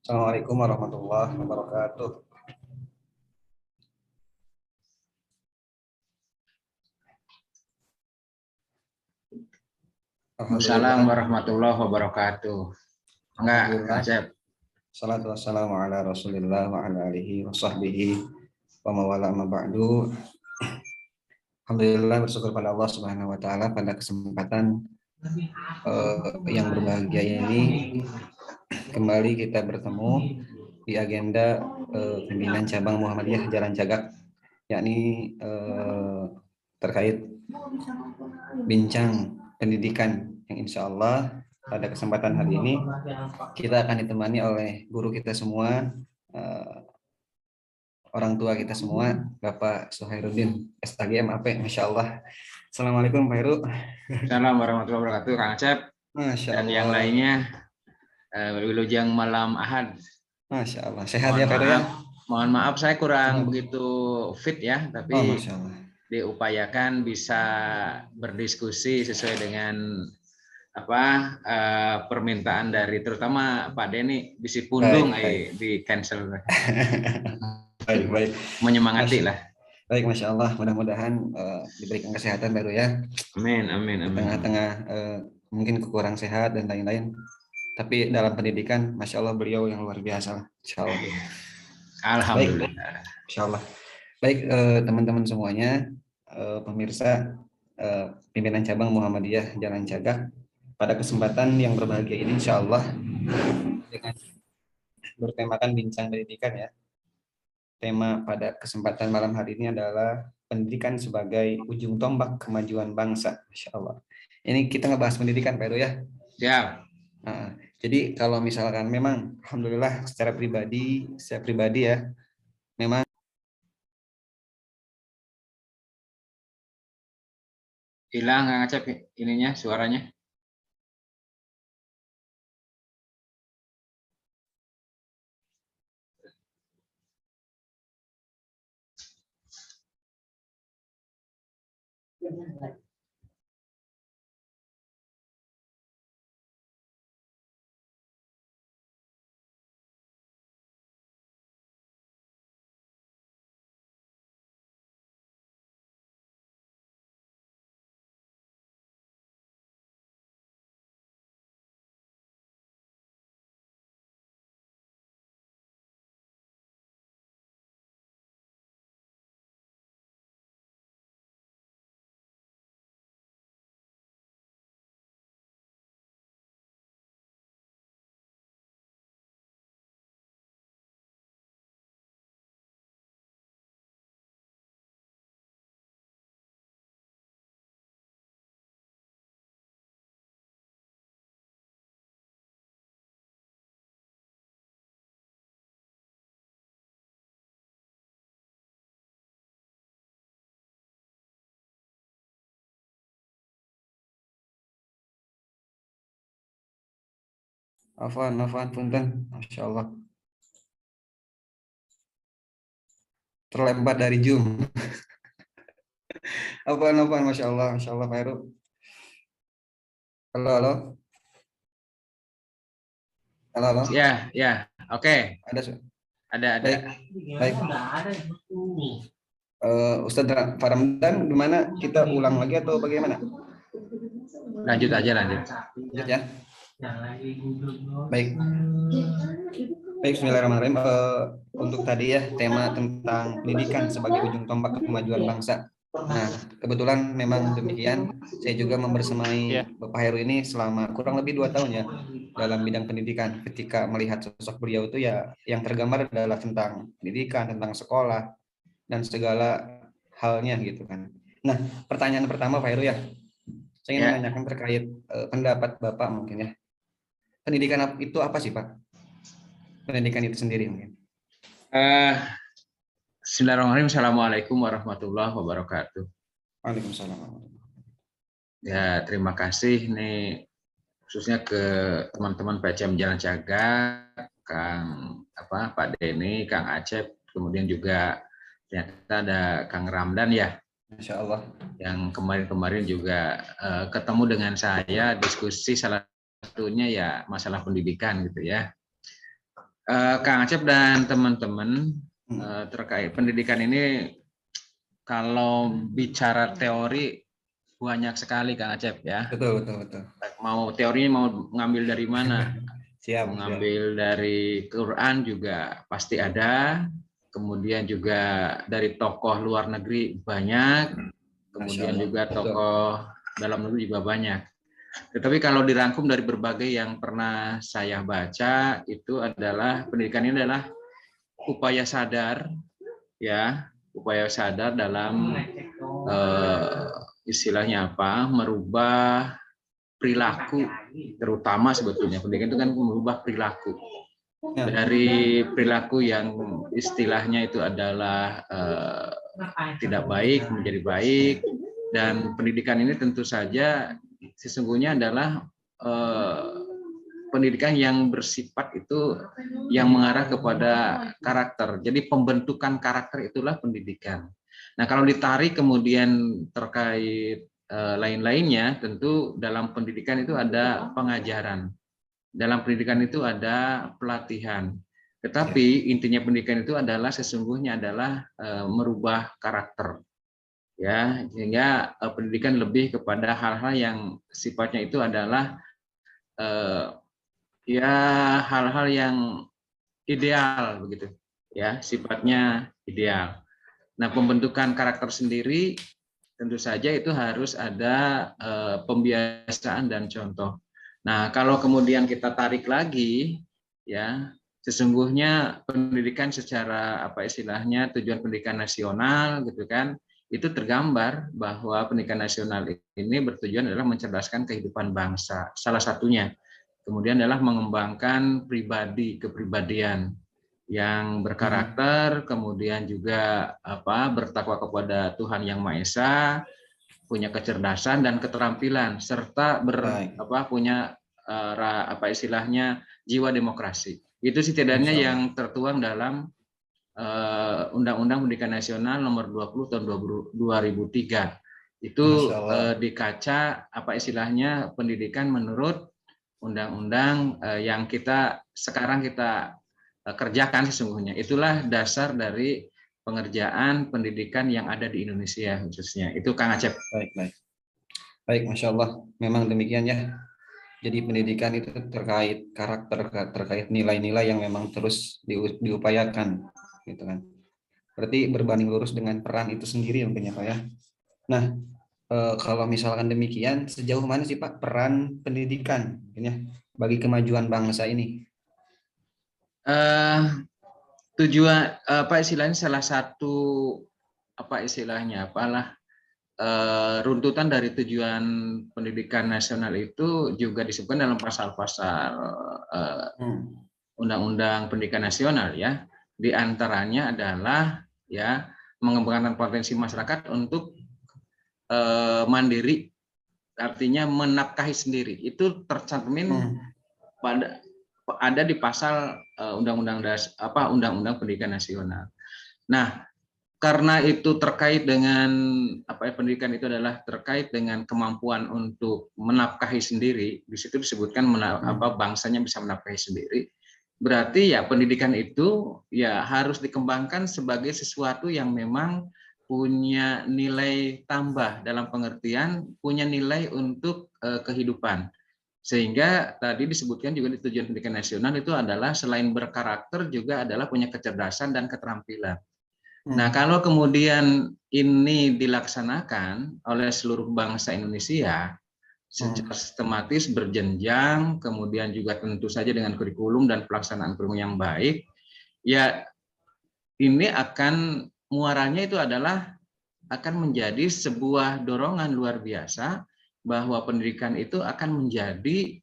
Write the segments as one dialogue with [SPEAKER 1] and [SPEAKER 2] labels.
[SPEAKER 1] Assalamualaikum warahmatullahi wabarakatuh.
[SPEAKER 2] Waalaikumsalam
[SPEAKER 1] Alhamdulillah,
[SPEAKER 2] warahmatullahi wabarakatuh. Enggak, Kang
[SPEAKER 1] Alhamdulillah.
[SPEAKER 2] Acep.
[SPEAKER 1] Salatu wassalamu ala Rasulillah wa ala alihi wa sahbihi wa mawala amma ba'du. Alhamdulillah, bersyukur pada Allah Subhanahu wa taala pada kesempatan yang berbahagia ini kembali kita bertemu di agenda pimpinan cabang Muhammadiyah Jalan Cagak, yakni terkait bincang pendidikan yang insya Allah pada kesempatan hari ini kita akan ditemani oleh guru kita semua, orang tua kita semua, Bapak Suhairuddin STG MAP, Masya Allah. Assalamualaikum Pak Heru.
[SPEAKER 2] Assalamualaikum warahmatullahi wabarakatuh, Kang Acep.
[SPEAKER 1] Masya
[SPEAKER 2] Dan
[SPEAKER 1] Allah.
[SPEAKER 2] yang lainnya, wilujeng malam Ahad.
[SPEAKER 1] Masya Allah. Sehat ya Pak Heru ya?
[SPEAKER 2] Mohon maaf saya kurang begitu fit ya, tapi
[SPEAKER 1] Masya Allah.
[SPEAKER 2] diupayakan bisa berdiskusi sesuai dengan permintaan dari terutama Pak Denny bisi pundung di cancel.
[SPEAKER 1] Baik.
[SPEAKER 2] Menyemangati lah.
[SPEAKER 1] Baik, Masya Allah. Mudah-mudahan diberikan kesehatan baru ya.
[SPEAKER 2] Amin.
[SPEAKER 1] Di tengah-tengah mungkin kekurang sehat dan lain-lain. Tapi dalam pendidikan, Masya Allah beliau yang luar biasa. Insya Allah.
[SPEAKER 2] Alhamdulillah.
[SPEAKER 1] Baik, Insya Allah. Baik, teman-teman semuanya, pemirsa pimpinan cabang Muhammadiyah Jalan Cagak, pada kesempatan yang berbahagia ini insya Allah dengan bertemakan bincang pendidikan ya. Tema pada kesempatan malam hari ini adalah pendidikan sebagai ujung tombak kemajuan bangsa. Masya Allah. Ini kita ngebahas pendidikan Pak Edo ya.
[SPEAKER 2] Siap.
[SPEAKER 1] Nah, jadi kalau misalkan memang alhamdulillah secara pribadi ya, memang
[SPEAKER 2] Hilang Kang Acep ininya suaranya.
[SPEAKER 1] Afwan punten, Masya Allah. Terlempar dari Zoom. Afwan, Masya Allah Pak Heru. Halo.
[SPEAKER 2] Ya, oke. Ada.
[SPEAKER 1] Baik. Ustadz Faramdan, gimana? Kita ulang lagi atau bagaimana?
[SPEAKER 2] Lanjut aja.
[SPEAKER 1] Ya. Baik, bismillahirrahmanirrahim. Untuk tadi ya, tema tentang pendidikan sebagai ujung tombak kemajuan bangsa. Nah, kebetulan memang demikian. Saya juga membersamai Bapak Heru ini selama kurang lebih 2 tahun ya dalam bidang pendidikan. Ketika melihat sosok beliau itu ya, yang tergambar adalah tentang pendidikan, tentang sekolah, dan segala halnya gitu kan. Nah, pertanyaan pertama Pak Heru ya, saya ingin menanyakan terkait pendapat Bapak mungkin ya. Pendidikan itu apa sih Pak? Pendidikan itu sendiri mungkin.
[SPEAKER 2] Bismillahirrahmanirrahim. Assalamualaikum warahmatullahi wabarakatuh.
[SPEAKER 1] Waalaikumsalam.
[SPEAKER 2] Ya, terima kasih nih khususnya ke teman-teman PCM Jalan Cagak, Pak Denny, Kang Acep, kemudian juga ternyata ada Kang Ramdan ya.
[SPEAKER 1] Masya Allah.
[SPEAKER 2] Yang kemarin juga ketemu dengan saya, diskusi salah satunya ya masalah pendidikan gitu ya. Kang Acep dan teman-teman, terkait pendidikan ini, kalau bicara teori banyak sekali Kang Acep ya.
[SPEAKER 1] Betul, betul, betul.
[SPEAKER 2] Mau teorinya mau ngambil dari mana?
[SPEAKER 1] Siap,
[SPEAKER 2] Mengambil dari Quran juga pasti ada, kemudian juga dari tokoh luar negeri banyak, kemudian juga tokoh dalam negeri juga banyak. Tetapi kalau dirangkum dari berbagai yang pernah saya baca, itu adalah pendidikan ini adalah upaya sadar, ya, upaya sadar dalam istilahnya apa, merubah perilaku, terutama sebetulnya pendidikan itu kan merubah perilaku dari perilaku yang istilahnya itu adalah tidak baik menjadi baik, dan pendidikan ini tentu saja sesungguhnya adalah pendidikan yang bersifat itu yang mengarah kepada karakter. Jadi pembentukan karakter itulah pendidikan. Nah, kalau ditarik kemudian terkait lain-lainnya, tentu dalam pendidikan itu ada pengajaran. Dalam pendidikan itu ada pelatihan. Tetapi intinya pendidikan itu adalah sesungguhnya adalah merubah karakter. Ya, sehingga pendidikan lebih kepada hal-hal yang sifatnya itu adalah ya hal-hal yang ideal begitu. Ya, sifatnya ideal. Nah, pembentukan karakter sendiri tentu saja itu harus ada pembiasaan dan contoh. Nah, kalau kemudian kita tarik lagi, ya, sesungguhnya pendidikan secara apa istilahnya tujuan pendidikan nasional, gitu kan, itu tergambar bahwa pendidikan nasional ini bertujuan adalah mencerdaskan kehidupan bangsa. Salah satunya, kemudian adalah mengembangkan pribadi, kepribadian yang berkarakter, kemudian juga apa bertakwa kepada Tuhan Yang Maha Esa, punya kecerdasan dan keterampilan, serta punya apa istilahnya jiwa demokrasi. Itu setidaknya yang tertuang dalam Undang-Undang Pendidikan Nasional Nomor 20 tahun 2003. Itu di kaca apa istilahnya pendidikan menurut undang-undang yang sekarang kita kerjakan sesungguhnya. Itulah dasar dari pengerjaan pendidikan yang ada di Indonesia khususnya. Itu Kang Acep.
[SPEAKER 1] Baik, Masya Allah. Memang demikian ya. Jadi pendidikan itu terkait karakter, terkait nilai-nilai yang memang terus diupayakan, gitu kan. Berarti berbanding lurus dengan peran itu sendiri mungkin ya Pak ya. Nah, kalau misalkan demikian, sejauh mana sih Pak peran pendidikan bagi kemajuan bangsa ini?
[SPEAKER 2] Tujuan apa istilahnya, salah satu apa istilahnya apalah runtutan dari tujuan pendidikan nasional itu juga disebutkan dalam pasal-pasal Undang-Undang Pendidikan Nasional ya. Di antaranya adalah ya mengembangkan potensi masyarakat untuk mandiri, artinya menafkahi sendiri. Itu tercantumin pada ada di pasal Undang-Undang Pendidikan Nasional. Nah, karena itu terkait dengan pendidikan itu adalah terkait dengan kemampuan untuk menafkahi sendiri. Di situ disebutkan bangsanya bisa menafkahi sendiri. Berarti ya pendidikan itu ya harus dikembangkan sebagai sesuatu yang memang punya nilai tambah, dalam pengertian punya nilai untuk kehidupan. Sehingga tadi disebutkan juga di tujuan pendidikan nasional itu adalah selain berkarakter juga adalah punya kecerdasan dan keterampilan. Nah, kalau kemudian ini dilaksanakan oleh seluruh bangsa Indonesia secara sistematis, berjenjang, kemudian juga tentu saja dengan kurikulum dan pelaksanaan kurikulum yang baik, ya ini akan muaranya itu adalah akan menjadi sebuah dorongan luar biasa bahwa pendidikan itu akan menjadi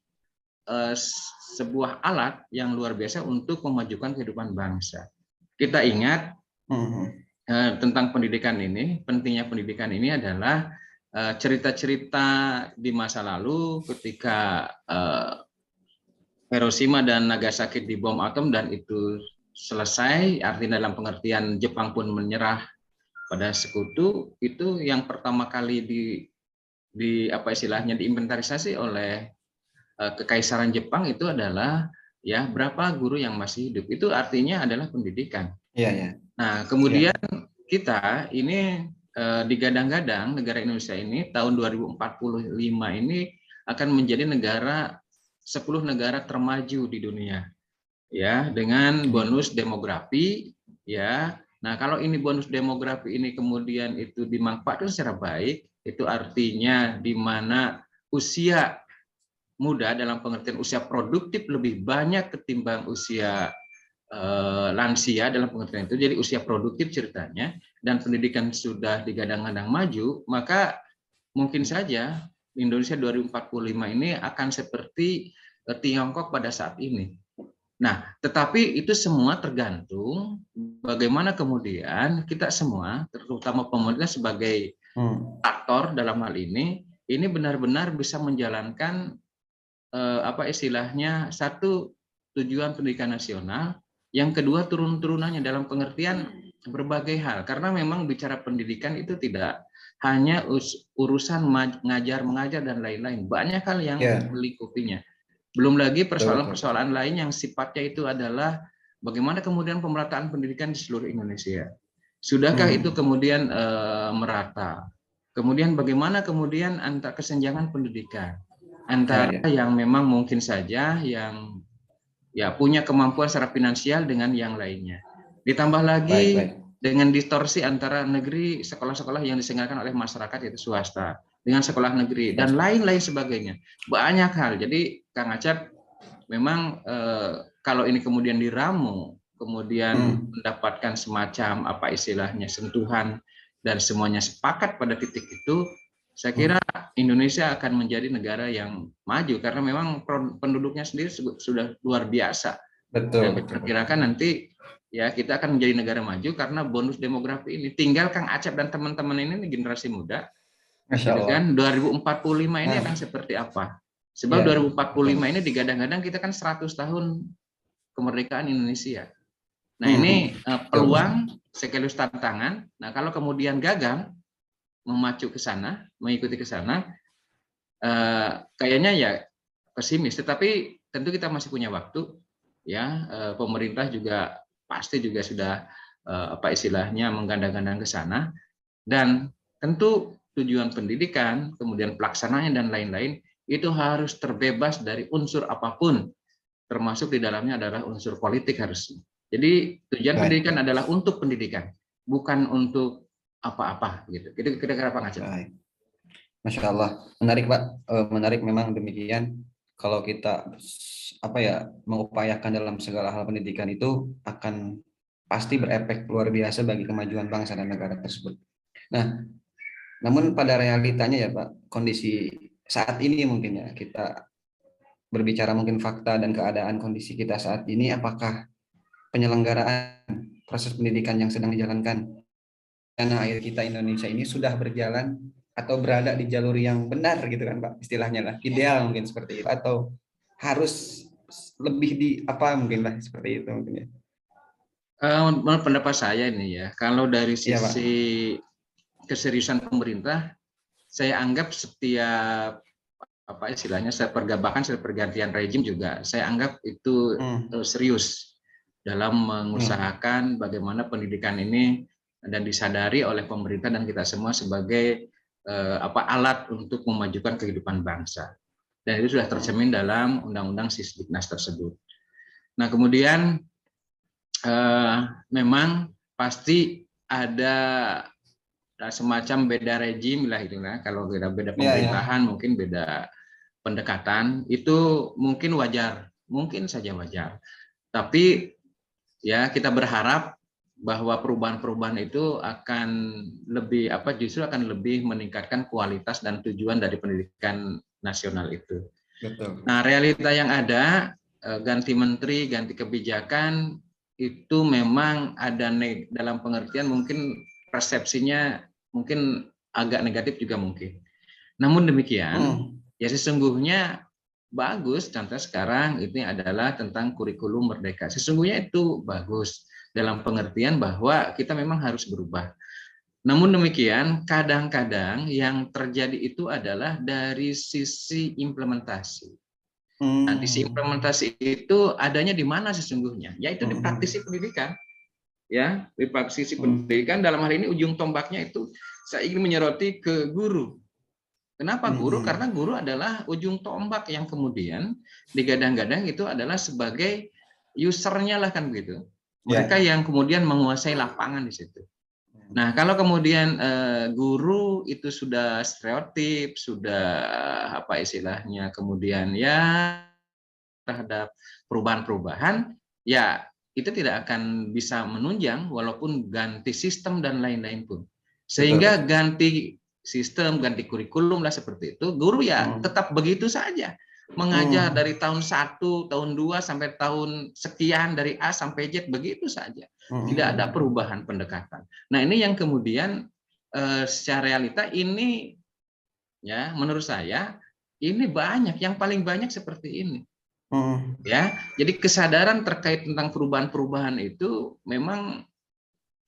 [SPEAKER 2] sebuah alat yang luar biasa untuk memajukan kehidupan bangsa. Kita ingat tentang pendidikan ini, pentingnya pendidikan ini adalah cerita-cerita di masa lalu ketika Hiroshima dan Nagasaki dibom atom dan itu selesai, artinya dalam pengertian Jepang pun menyerah pada sekutu, itu yang pertama kali diinventarisasi oleh Kekaisaran Jepang itu adalah ya berapa guru yang masih hidup. Itu artinya adalah pendidikan.
[SPEAKER 1] Iya, iya.
[SPEAKER 2] Nah,
[SPEAKER 1] Iya.
[SPEAKER 2] kemudian kita ini digadang-gadang negara Indonesia ini tahun 2045 ini akan menjadi 10 negara termaju di dunia, ya, dengan bonus demografi, ya. Nah, kalau ini bonus demografi ini kemudian itu dimanfaatkan secara baik, itu artinya di mana usia muda dalam pengertian usia produktif lebih banyak ketimbang usia lansia dalam pengertian itu, jadi usia produktif ceritanya, dan pendidikan sudah digadang-gadang maju, maka mungkin saja Indonesia 2045 ini akan seperti Tiongkok pada saat ini. Nah, tetapi itu semua tergantung bagaimana kemudian kita semua, terutama pemerintah sebagai aktor dalam hal ini benar-benar bisa menjalankan apa istilahnya, satu, tujuan pendidikan nasional, yang kedua turun-turunannya dalam pengertian berbagai hal, karena memang bicara pendidikan itu tidak hanya urusan ngajar mengajar dan lain-lain, banyak hal yang melingkupinya. Belum lagi persoalan-persoalan lain yang sifatnya itu adalah bagaimana kemudian pemerataan pendidikan di seluruh Indonesia. Sudahkah itu kemudian merata? Kemudian bagaimana kemudian antar kesenjangan pendidikan antara yang memang mungkin saja yang ya punya kemampuan secara finansial dengan yang lainnya. Ditambah lagi dengan distorsi antara negeri, sekolah-sekolah yang diselenggarakan oleh masyarakat yaitu swasta dengan sekolah negeri dan lain-lain sebagainya. Banyak hal. Jadi Kang Acep memang kalau ini kemudian diramu, kemudian mendapatkan semacam apa istilahnya sentuhan dan semuanya sepakat pada titik itu, saya kira Indonesia akan menjadi negara yang maju karena memang penduduknya sendiri sudah luar biasa. Dan diperkirakan nanti ya kita akan menjadi negara maju karena bonus demografi ini. Tinggal Kang Acep dan teman-teman ini generasi muda, kan 2045 ini akan seperti apa? Sebab 2045 ini digadang-gadang kita kan 100 tahun kemerdekaan Indonesia. Nah ini peluang sekaligus tantangan. Nah kalau kemudian gagal memacu ke sana, mengikuti ke sana, kayaknya ya pesimis. Tetapi tentu kita masih punya waktu, ya. Pemerintah juga pasti juga sudah apa istilahnya menggandang-gandang ke sana, dan tentu tujuan pendidikan, kemudian pelaksanaannya dan lain-lain itu harus terbebas dari unsur apapun, termasuk di dalamnya adalah unsur politik harusnya. Jadi tujuan pendidikan adalah untuk pendidikan, bukan untuk apa-apa gitu. Kira-kira Pak Acep.
[SPEAKER 1] Masya Allah, menarik Pak, menarik memang demikian. Kalau kita apa ya mengupayakan dalam segala hal pendidikan itu akan pasti berefek luar biasa bagi kemajuan bangsa dan negara tersebut. Nah, namun pada realitanya ya Pak, kondisi saat ini mungkin ya kita berbicara mungkin fakta dan keadaan kondisi kita saat ini, apakah penyelenggaraan proses pendidikan yang sedang dijalankan tanah air kita Indonesia ini sudah berjalan atau berada di jalur yang benar gitu kan Pak, istilahnya lah, ideal mungkin seperti itu, atau harus lebih di apa mungkin lah seperti itu mungkin ya.
[SPEAKER 2] Menurut pendapat saya ini ya, kalau dari sisi keseriusan pemerintah, saya anggap setiap apa istilahnya bahkan setiap pergantian rejim juga saya anggap itu serius dalam mengusahakan bagaimana pendidikan ini dan disadari oleh pemerintah dan kita semua sebagai apa alat untuk memajukan kehidupan bangsa, dan itu sudah tercermin dalam Undang-Undang Sisdiknas tersebut. Nah kemudian memang pasti ada semacam beda rejim lah itu lah, kalau beda pemerintahan mungkin beda pendekatan, itu mungkin wajar, mungkin saja wajar. Tapi ya kita berharap bahwa perubahan-perubahan itu akan lebih apa justru akan lebih meningkatkan kualitas dan tujuan dari pendidikan nasional itu.
[SPEAKER 1] Betul.
[SPEAKER 2] Nah, realita yang ada ganti menteri, ganti kebijakan itu memang ada dalam pengertian mungkin persepsinya mungkin agak negatif juga mungkin. Namun demikian, ya sesungguhnya bagus. Contoh sekarang ini adalah tentang kurikulum merdeka. Sesungguhnya itu bagus dalam pengertian bahwa kita memang harus berubah. Namun demikian, kadang-kadang yang terjadi itu adalah dari sisi implementasi. Nah, sisi implementasi itu adanya di mana sesungguhnya? Yaitu di praktisi pendidikan. Ya, di praktisi pendidikan dalam hal ini ujung tombaknya itu saya ingin menyoroti ke guru. Kenapa guru? Karena guru adalah ujung tombak yang kemudian digadang-gadang itu adalah sebagai usernya lah kan begitu. Mereka yang kemudian menguasai lapangan di situ. Nah, kalau kemudian guru itu sudah stereotip, sudah apa istilahnya, kemudian ya terhadap perubahan-perubahan, ya itu tidak akan bisa menunjang walaupun ganti sistem dan lain-lain pun. Sehingga ganti sistem, ganti kurikulum lah seperti itu, guru ya tetap begitu saja. Mengajar dari tahun 1, tahun 2 sampai tahun sekian, dari A sampai Z begitu saja. Tidak ada perubahan pendekatan. Nah, ini yang kemudian secara realita ini ya menurut saya ini banyak, yang paling banyak seperti ini. Ya, jadi kesadaran terkait tentang perubahan-perubahan itu memang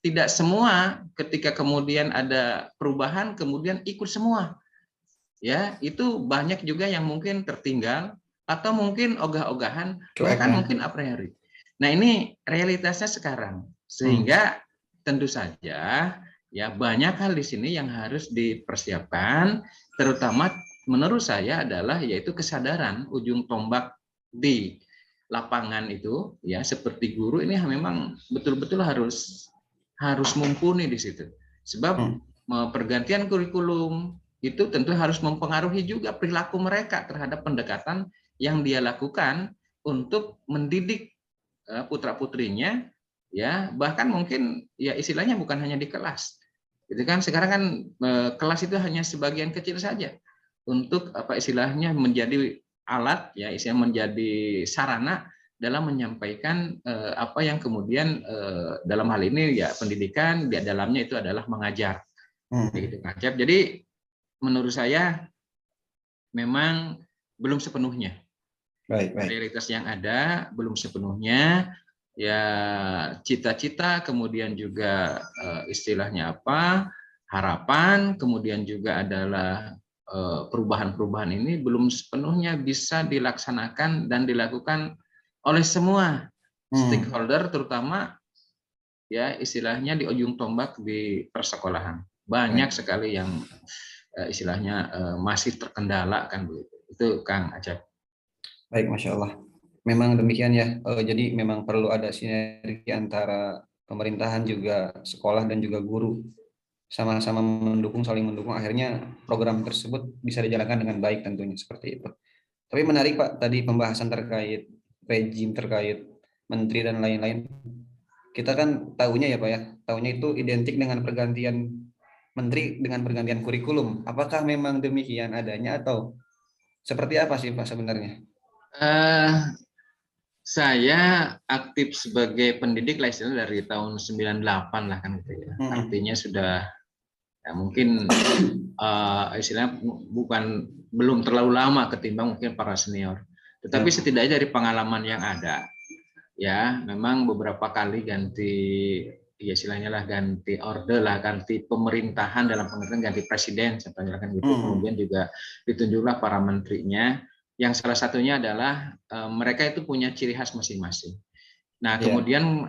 [SPEAKER 2] tidak semua ketika kemudian ada perubahan kemudian ikut semua. Ya, itu banyak juga yang mungkin tertinggal atau mungkin ogah-ogahan bahkan mungkin a priori. Nah, ini realitasnya sekarang. Sehingga tentu saja ya banyak hal di sini yang harus dipersiapkan, terutama menurut saya adalah yaitu kesadaran ujung tombak di lapangan itu ya seperti guru ini memang betul-betul harus mumpuni di situ. Sebab pergantian kurikulum itu tentu harus mempengaruhi juga perilaku mereka terhadap pendekatan yang dia lakukan untuk mendidik putra-putrinya ya, bahkan mungkin ya istilahnya bukan hanya di kelas. Itu kan sekarang kan kelas itu hanya sebagian kecil saja untuk apa istilahnya menjadi alat ya, istilahnya menjadi sarana dalam menyampaikan apa yang kemudian dalam hal ini ya pendidikan di dalamnya itu adalah mengajar. Begitu Kak Acep. Jadi menurut saya memang belum sepenuhnya. Realitas yang ada belum sepenuhnya ya, cita-cita kemudian juga istilahnya apa harapan kemudian juga adalah perubahan-perubahan ini belum sepenuhnya bisa dilaksanakan dan dilakukan oleh semua stakeholder, terutama ya istilahnya di ujung tombak di persekolahan. Banyak sekali yang istilahnya masih terkendala kan begitu. Itu Kang Acep.
[SPEAKER 1] Baik, Masya Allah. Memang demikian ya. Jadi memang perlu ada sinergi antara pemerintahan juga sekolah dan juga guru, sama-sama mendukung, saling mendukung. Akhirnya program tersebut bisa dijalankan dengan baik tentunya seperti itu. Tapi menarik Pak, tadi pembahasan terkait rejim, terkait menteri dan lain-lain. Kita kan tahunya ya Pak ya, tahunya itu identik dengan pergantian menteri dengan pergantian kurikulum. Apakah memang demikian adanya atau seperti apa sih Pak sebenarnya?
[SPEAKER 2] Saya aktif sebagai pendidik lah istilahnya dari tahun 98 lah kan gitu ya. Artinya sudah ya mungkin istilahnya belum terlalu lama ketimbang mungkin para senior. Tetapi setidaknya dari pengalaman yang ada ya memang beberapa kali ganti ya istilahnya lah ganti orde lah, ganti pemerintahan dalam pengertian ganti presiden contohnya kan gitu. Kemudian juga ditunjuklah para menterinya yang salah satunya adalah mereka itu punya ciri khas masing-masing. Nah, kemudian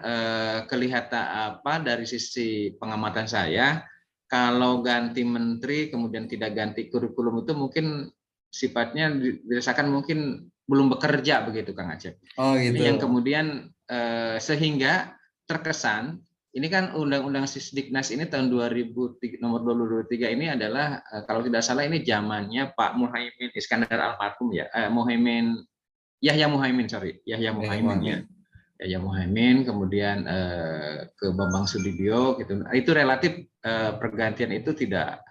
[SPEAKER 2] kelihatan apa dari sisi pengamatan saya, kalau ganti menteri kemudian tidak ganti kurikulum itu mungkin sifatnya dirasakan mungkin belum bekerja begitu Kang Acep.
[SPEAKER 1] Oh gitu.
[SPEAKER 2] Ini yang kemudian sehingga terkesan ini kan Undang-Undang Sisdiknas ini tahun 2003, nomor 2023 ini adalah kalau tidak salah ini zamannya Pak Muhaimin Iskandar almarhum ya, Yahya Muhaimin ya. Yahya Muhaimin kemudian ke Bambang Sudibyo gitu. Itu relatif pergantian itu tidak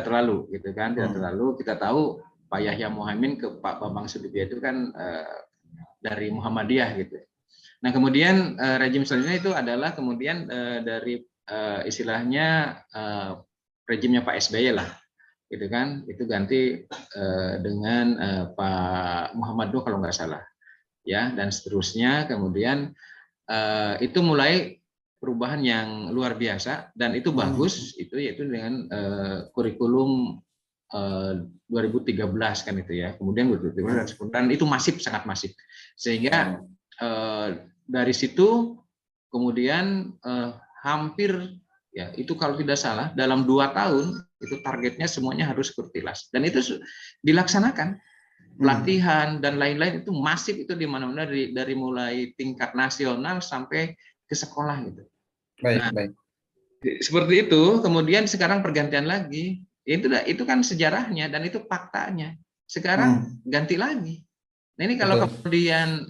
[SPEAKER 2] terlalu gitu kan, tidak terlalu. Kita tahu Pak Yahya Muhaimin ke Pak Bambang Sudibyo itu kan dari Muhammadiyah gitu. Nah, kemudian rejim selanjutnya itu adalah kemudian dari istilahnya rejimnya Pak SBY lah, gitu kan? Itu ganti dengan Pak Muhammad Nuh kalau nggak salah, ya, dan seterusnya. Kemudian itu mulai perubahan yang luar biasa dan itu bagus, itu yaitu dengan kurikulum 2013 kan itu ya. Kemudian 2013 dan itu masif, sangat masif. Sehingga dari situ kemudian hampir ya itu kalau tidak salah dalam 2 tahun itu targetnya semuanya harus kurtilas dan itu dilaksanakan. Pelatihan dan lain-lain itu masif, itu di mana-mana dari mulai tingkat nasional sampai ke sekolah gitu.
[SPEAKER 1] Baik.
[SPEAKER 2] Seperti itu. Kemudian sekarang pergantian lagi. Itu kan sejarahnya dan itu faktanya. Sekarang ganti lagi. Nah ini kalau kemudian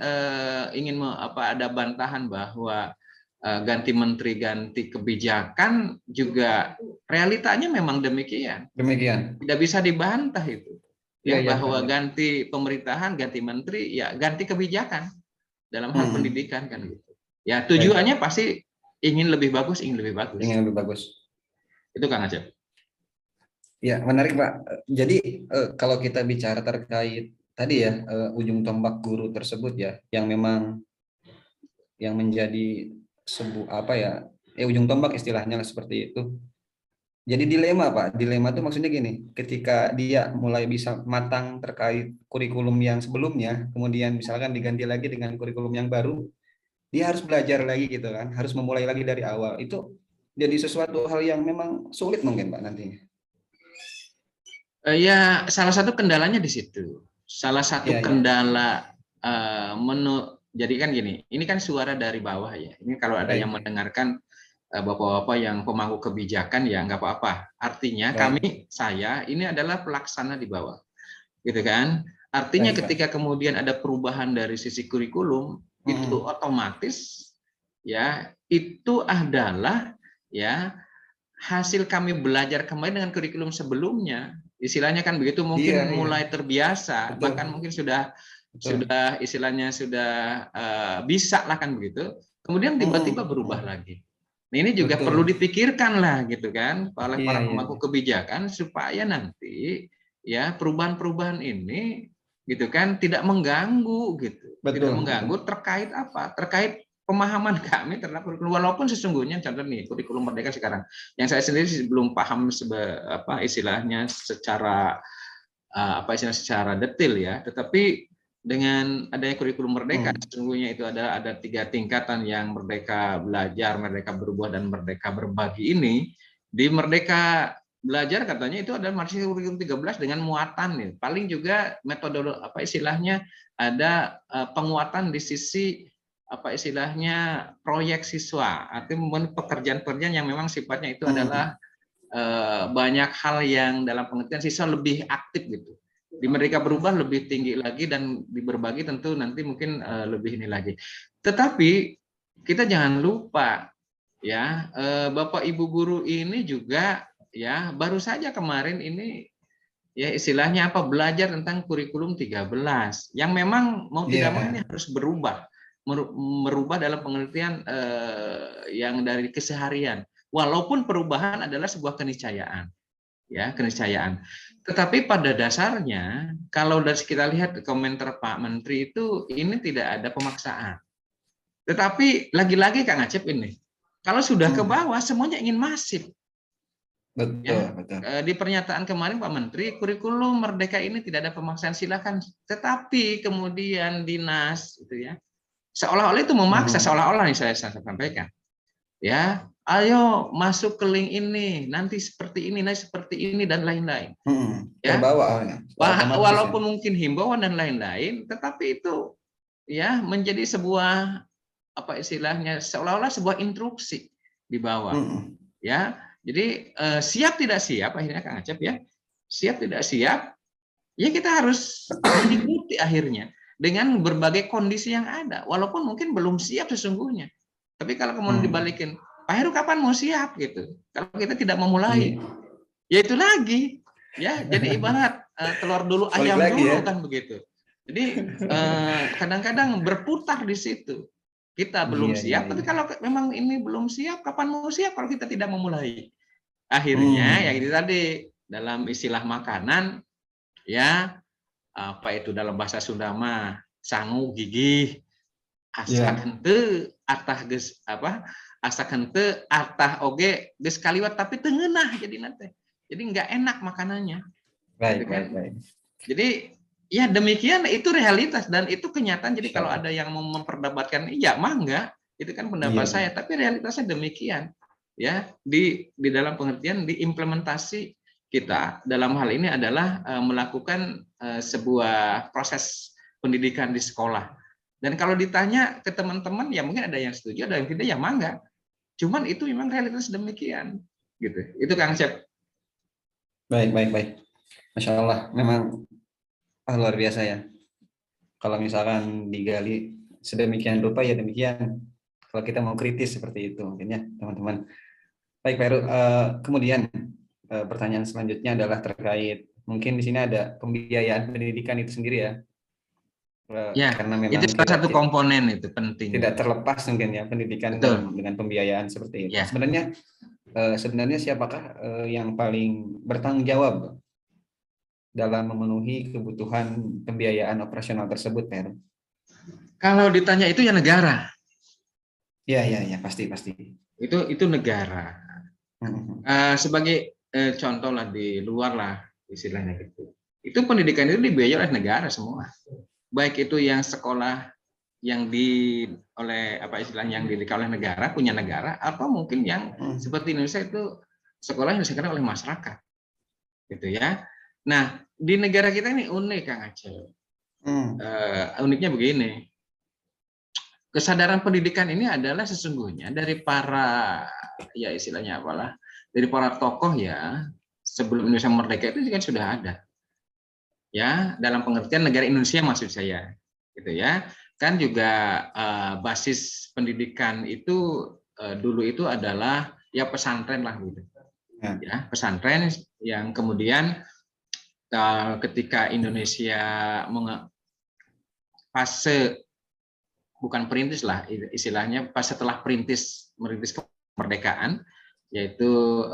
[SPEAKER 2] ingin ada bantahan bahwa ganti menteri, ganti kebijakan, juga realitanya memang demikian. Tidak bisa dibantah itu. Bahwa ganti pemerintahan, ganti menteri, ya ganti kebijakan dalam hal pendidikan kan gitu. Ya tujuannya pasti ingin lebih bagus. Itu Kang Acep.
[SPEAKER 1] Ya menarik Pak. Jadi kalau kita bicara terkait tadi ya ujung tombak guru tersebut ya, yang memang yang menjadi sebuah ujung tombak istilahnya lah seperti itu. Jadi dilema Pak, dilema itu maksudnya gini, ketika dia mulai bisa matang terkait kurikulum yang sebelumnya, kemudian misalkan diganti lagi dengan kurikulum yang baru, dia harus belajar lagi gitu kan, harus memulai lagi dari awal. Itu jadi sesuatu hal yang memang sulit mungkin Pak nantinya.
[SPEAKER 2] Ya salah satu kendalanya di situ. Salah satu kendala jadi kan gini, ini kan suara dari bawah ya. Ini kalau ada yang mendengarkan bapak-bapak yang pemangku kebijakan ya nggak apa-apa. Artinya saya ini adalah pelaksana di bawah, gitu kan. Artinya ketika kemudian ada perubahan dari sisi kurikulum itu otomatis ya itu adalah ya hasil kami belajar kembali dengan kurikulum sebelumnya. Istilahnya kan begitu, mungkin mulai terbiasa, bahkan mungkin sudah istilahnya sudah bisa lah kan begitu. Kemudian tiba-tiba berubah lagi. Nah, ini juga perlu dipikirkan lah gitu kan oleh para pemangku kebijakan supaya nanti ya perubahan-perubahan ini gitu kan tidak mengganggu gitu. Tidak mengganggu terkait apa? Terkait pemahaman kami terhadap kurikulum, walaupun sesungguhnya contoh nih kurikulum Merdeka sekarang yang saya sendiri belum paham istilahnya secara secara detail ya, tetapi dengan adanya kurikulum Merdeka, sesungguhnya itu ada 3 tingkatan yang Merdeka Belajar, Merdeka Berubah, dan Merdeka Berbagi ini. Di Merdeka Belajar katanya itu ada masih kurikulum 13 dengan muatan nih. Paling juga metode istilahnya ada penguatan di sisi istilahnya proyek siswa, artinya pekerjaan-pekerjaan yang memang sifatnya itu adalah banyak hal yang dalam pengertian siswa lebih aktif gitu. Di Merdeka Berubah lebih tinggi lagi, dan di Berbagi tentu nanti mungkin lebih ini lagi. Tetapi kita jangan lupa ya Bapak Ibu guru ini juga ya baru saja kemarin ini ya istilahnya belajar tentang kurikulum 13 yang memang mau tidak mau ini harus merubah dalam pengertian yang dari keseharian, walaupun perubahan adalah sebuah keniscayaan. Ya, keniscayaan. Tetapi pada dasarnya kalau dari kita lihat komentar Pak Menteri itu ini tidak ada pemaksaan. Tetapi lagi-lagi Kang Acep ini, kalau sudah ke bawah semuanya ingin masif.
[SPEAKER 1] Betul.
[SPEAKER 2] Di pernyataan kemarin Pak Menteri, kurikulum Merdeka ini tidak ada pemaksaan, silakan. Tetapi kemudian dinas itu ya seolah-olah itu memaksa, seolah-olah nih saya sampaikan. Ya, ayo masuk ke link ini, nanti seperti ini, nanti seperti ini, dan lain-lain. Ya, walaupun mungkin himbauan dan lain-lain, tetapi itu ya menjadi sebuah istilahnya seolah-olah sebuah instruksi di bawah. Ya, jadi siap tidak siap akhirnya Kang Acep ya, siap tidak siap, ya kita harus mengikuti akhirnya dengan berbagai kondisi yang ada, walaupun mungkin belum siap sesungguhnya. Tapi kalau kemudian dibalikin, Pak Heru kapan mau siap gitu? Kalau kita tidak memulai, ya itu lagi, ya. Jadi ibarat telur dulu ayam dulu kan begitu. Jadi kadang-kadang berputar di situ. Kita belum siap, tapi kalau memang ini belum siap, kapan mau siap kalau kita tidak memulai? Akhirnya ya itu tadi dalam istilah makanan, ya itu dalam bahasa Sunda mah sangu gigih. Asa henteu atah geus asa henteu atah oge geus kaliwat tapi teu ngeunah jadi nate. Jadi enggak enak makanannya.
[SPEAKER 1] Baik,
[SPEAKER 2] gitu kan?
[SPEAKER 1] baik, baik.
[SPEAKER 2] Jadi ya demikian, itu realitas dan itu kenyataan. Jadi
[SPEAKER 1] Insya
[SPEAKER 2] kalau
[SPEAKER 1] Allah.
[SPEAKER 2] ada yang mau memperdebatkan, ya mangga, itu kan pendapat
[SPEAKER 1] Iya,
[SPEAKER 2] saya, tapi realitasnya demikian. Ya, di dalam pengertian diimplementasi kita dalam hal ini adalah melakukan sebuah proses pendidikan di sekolah. Dan kalau ditanya ke teman-teman, ya mungkin ada yang setuju, ada yang tidak, ya mangga. Cuman itu memang realitas demikian, gitu. Itu Kang Cep.
[SPEAKER 1] baik, baik, baik. Masya Allah, memang luar biasa ya. Kalau misalkan digali sedemikian rupa ya demikian. Kalau kita mau kritis seperti itu, mungkin ya teman-teman. Baik, Pak Heru. Kemudian pertanyaan selanjutnya adalah terkait mungkin di sini ada pembiayaan pendidikan itu sendiri ya.
[SPEAKER 2] Ya,
[SPEAKER 1] Karena
[SPEAKER 2] itu
[SPEAKER 1] memang
[SPEAKER 2] salah satu komponen itu penting.
[SPEAKER 1] tidak terlepas mungkin ya pendidikan
[SPEAKER 2] Betul.
[SPEAKER 1] dengan pembiayaan seperti itu.
[SPEAKER 2] Ya.
[SPEAKER 1] Sebenarnya siapakah yang paling bertanggung jawab dalam memenuhi kebutuhan pembiayaan operasional tersebut, Pak Heru?
[SPEAKER 2] Kalau ditanya itu ya negara.
[SPEAKER 1] Ya, ya, ya, pasti, pasti.
[SPEAKER 2] Itu negara. Sebagai contoh lah di luar lah istilahnya gitu. Itu pendidikan itu dibiayai oleh negara semua. Baik itu yang sekolah yang oleh apa istilahnya yang dididik oleh negara, punya negara, atau mungkin yang seperti Indonesia itu sekolah yang disediakan oleh masyarakat. Gitu ya. Nah, di negara kita ini unik Kang Aceh. Uniknya begini. Kesadaran pendidikan ini adalah sesungguhnya dari para ya istilahnya apalah, dari para tokoh ya sebelum Indonesia merdeka itu kan sudah ada ya, dalam pengertian negara Indonesia maksud saya gitu ya, kan juga basis pendidikan itu dulu itu adalah ya pesantren lah gitu ya, pesantren yang kemudian ketika Indonesia fase bukan perintis lah istilahnya, pas setelah merintis kemerdekaan, yaitu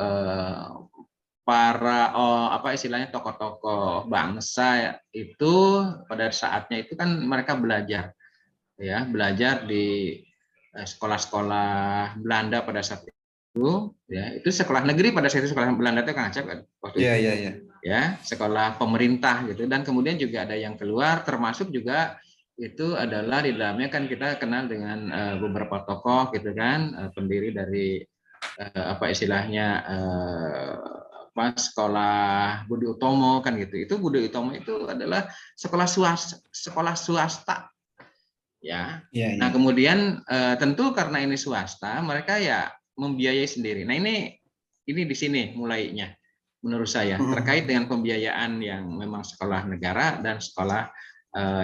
[SPEAKER 2] para apa istilahnya tokoh-tokoh bangsa itu pada saatnya itu kan mereka belajar ya, belajar di sekolah-sekolah Belanda pada saat itu ya, itu sekolah negeri pada saat itu, sekolah Belanda itu Kang Acep waktu itu ya, sekolah pemerintah gitu, dan kemudian juga ada yang keluar termasuk juga itu adalah di dalamnya kan kita kenal dengan beberapa tokoh gitu kan, pendiri dari apa istilahnya sekolah Budi Utomo kan gitu. Itu Budi Utomo itu adalah sekolah swasta ya. Nah, kemudian tentu karena ini swasta, mereka ya membiayai sendiri. Nah, ini di sini mulainya menurut saya terkait dengan pembiayaan yang memang sekolah negara dan sekolah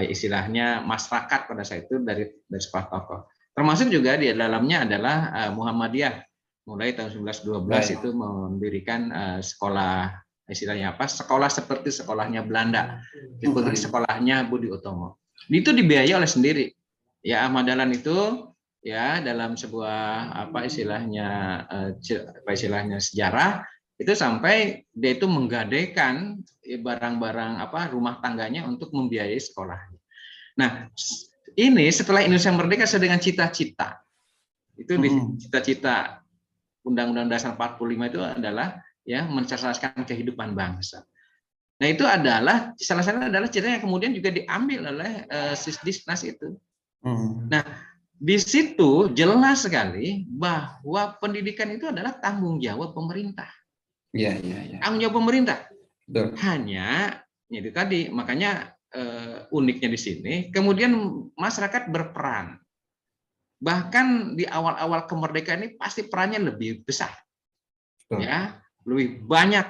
[SPEAKER 2] istilahnya masyarakat pada saat itu dari sekolah tokoh. Termasuk juga di dalamnya adalah Muhammadiyah mulai tahun 1912 itu mendirikan sekolah istilahnya apa? Sekolah seperti sekolahnya Belanda, seperti sekolahnya Budi Utomo. Itu dibiayai oleh sendiri. Ya, Ahmad Dahlan itu ya dalam sebuah apa istilahnya sejarah itu sampai dia itu menggadaikan barang-barang apa rumah tangganya untuk membiayai sekolahnya. Nah, ini setelah Indonesia merdeka dengan cita-cita. Itu di cita-cita Undang-Undang Dasar 45 itu adalah ya mencerdaskan kehidupan bangsa. Nah, itu adalah salah satu adalah cita yang kemudian juga diambil oleh Sisdiknas itu. Nah, di situ jelas sekali bahwa pendidikan itu adalah tanggung jawab pemerintah.
[SPEAKER 1] Iya.
[SPEAKER 2] Tanggung jawab pemerintah. Hanya itu tadi, makanya uniknya di sini, kemudian masyarakat berperan. Bahkan di awal-awal kemerdekaan ini pasti perannya lebih besar. Ya, lebih banyak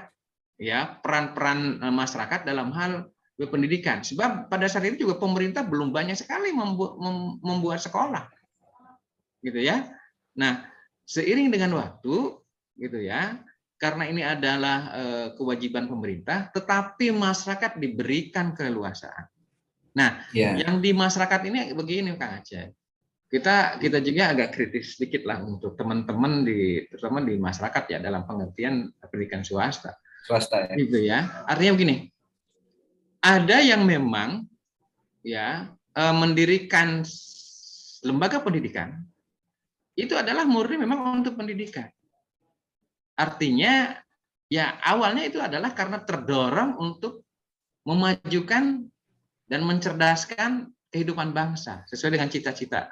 [SPEAKER 2] ya peran-peran masyarakat dalam hal pendidikan. Sebab pada saat itu juga pemerintah belum banyak sekali membuat sekolah. Gitu ya. Nah, seiring dengan waktu gitu ya, karena ini adalah kewajiban pemerintah, tetapi masyarakat diberikan keleluasaan. Nah, yang di masyarakat ini begini Kang Aceh. Kita juga agak kritis sedikit lah untuk teman-teman terutama di masyarakat ya, dalam pengertian pendidikan swasta ya. Gitu ya. Artinya begini. Ada yang memang ya mendirikan lembaga pendidikan itu adalah murni memang untuk pendidikan. Artinya Ya, awalnya itu adalah karena terdorong untuk memajukan dan mencerdaskan kehidupan bangsa sesuai dengan cita-cita.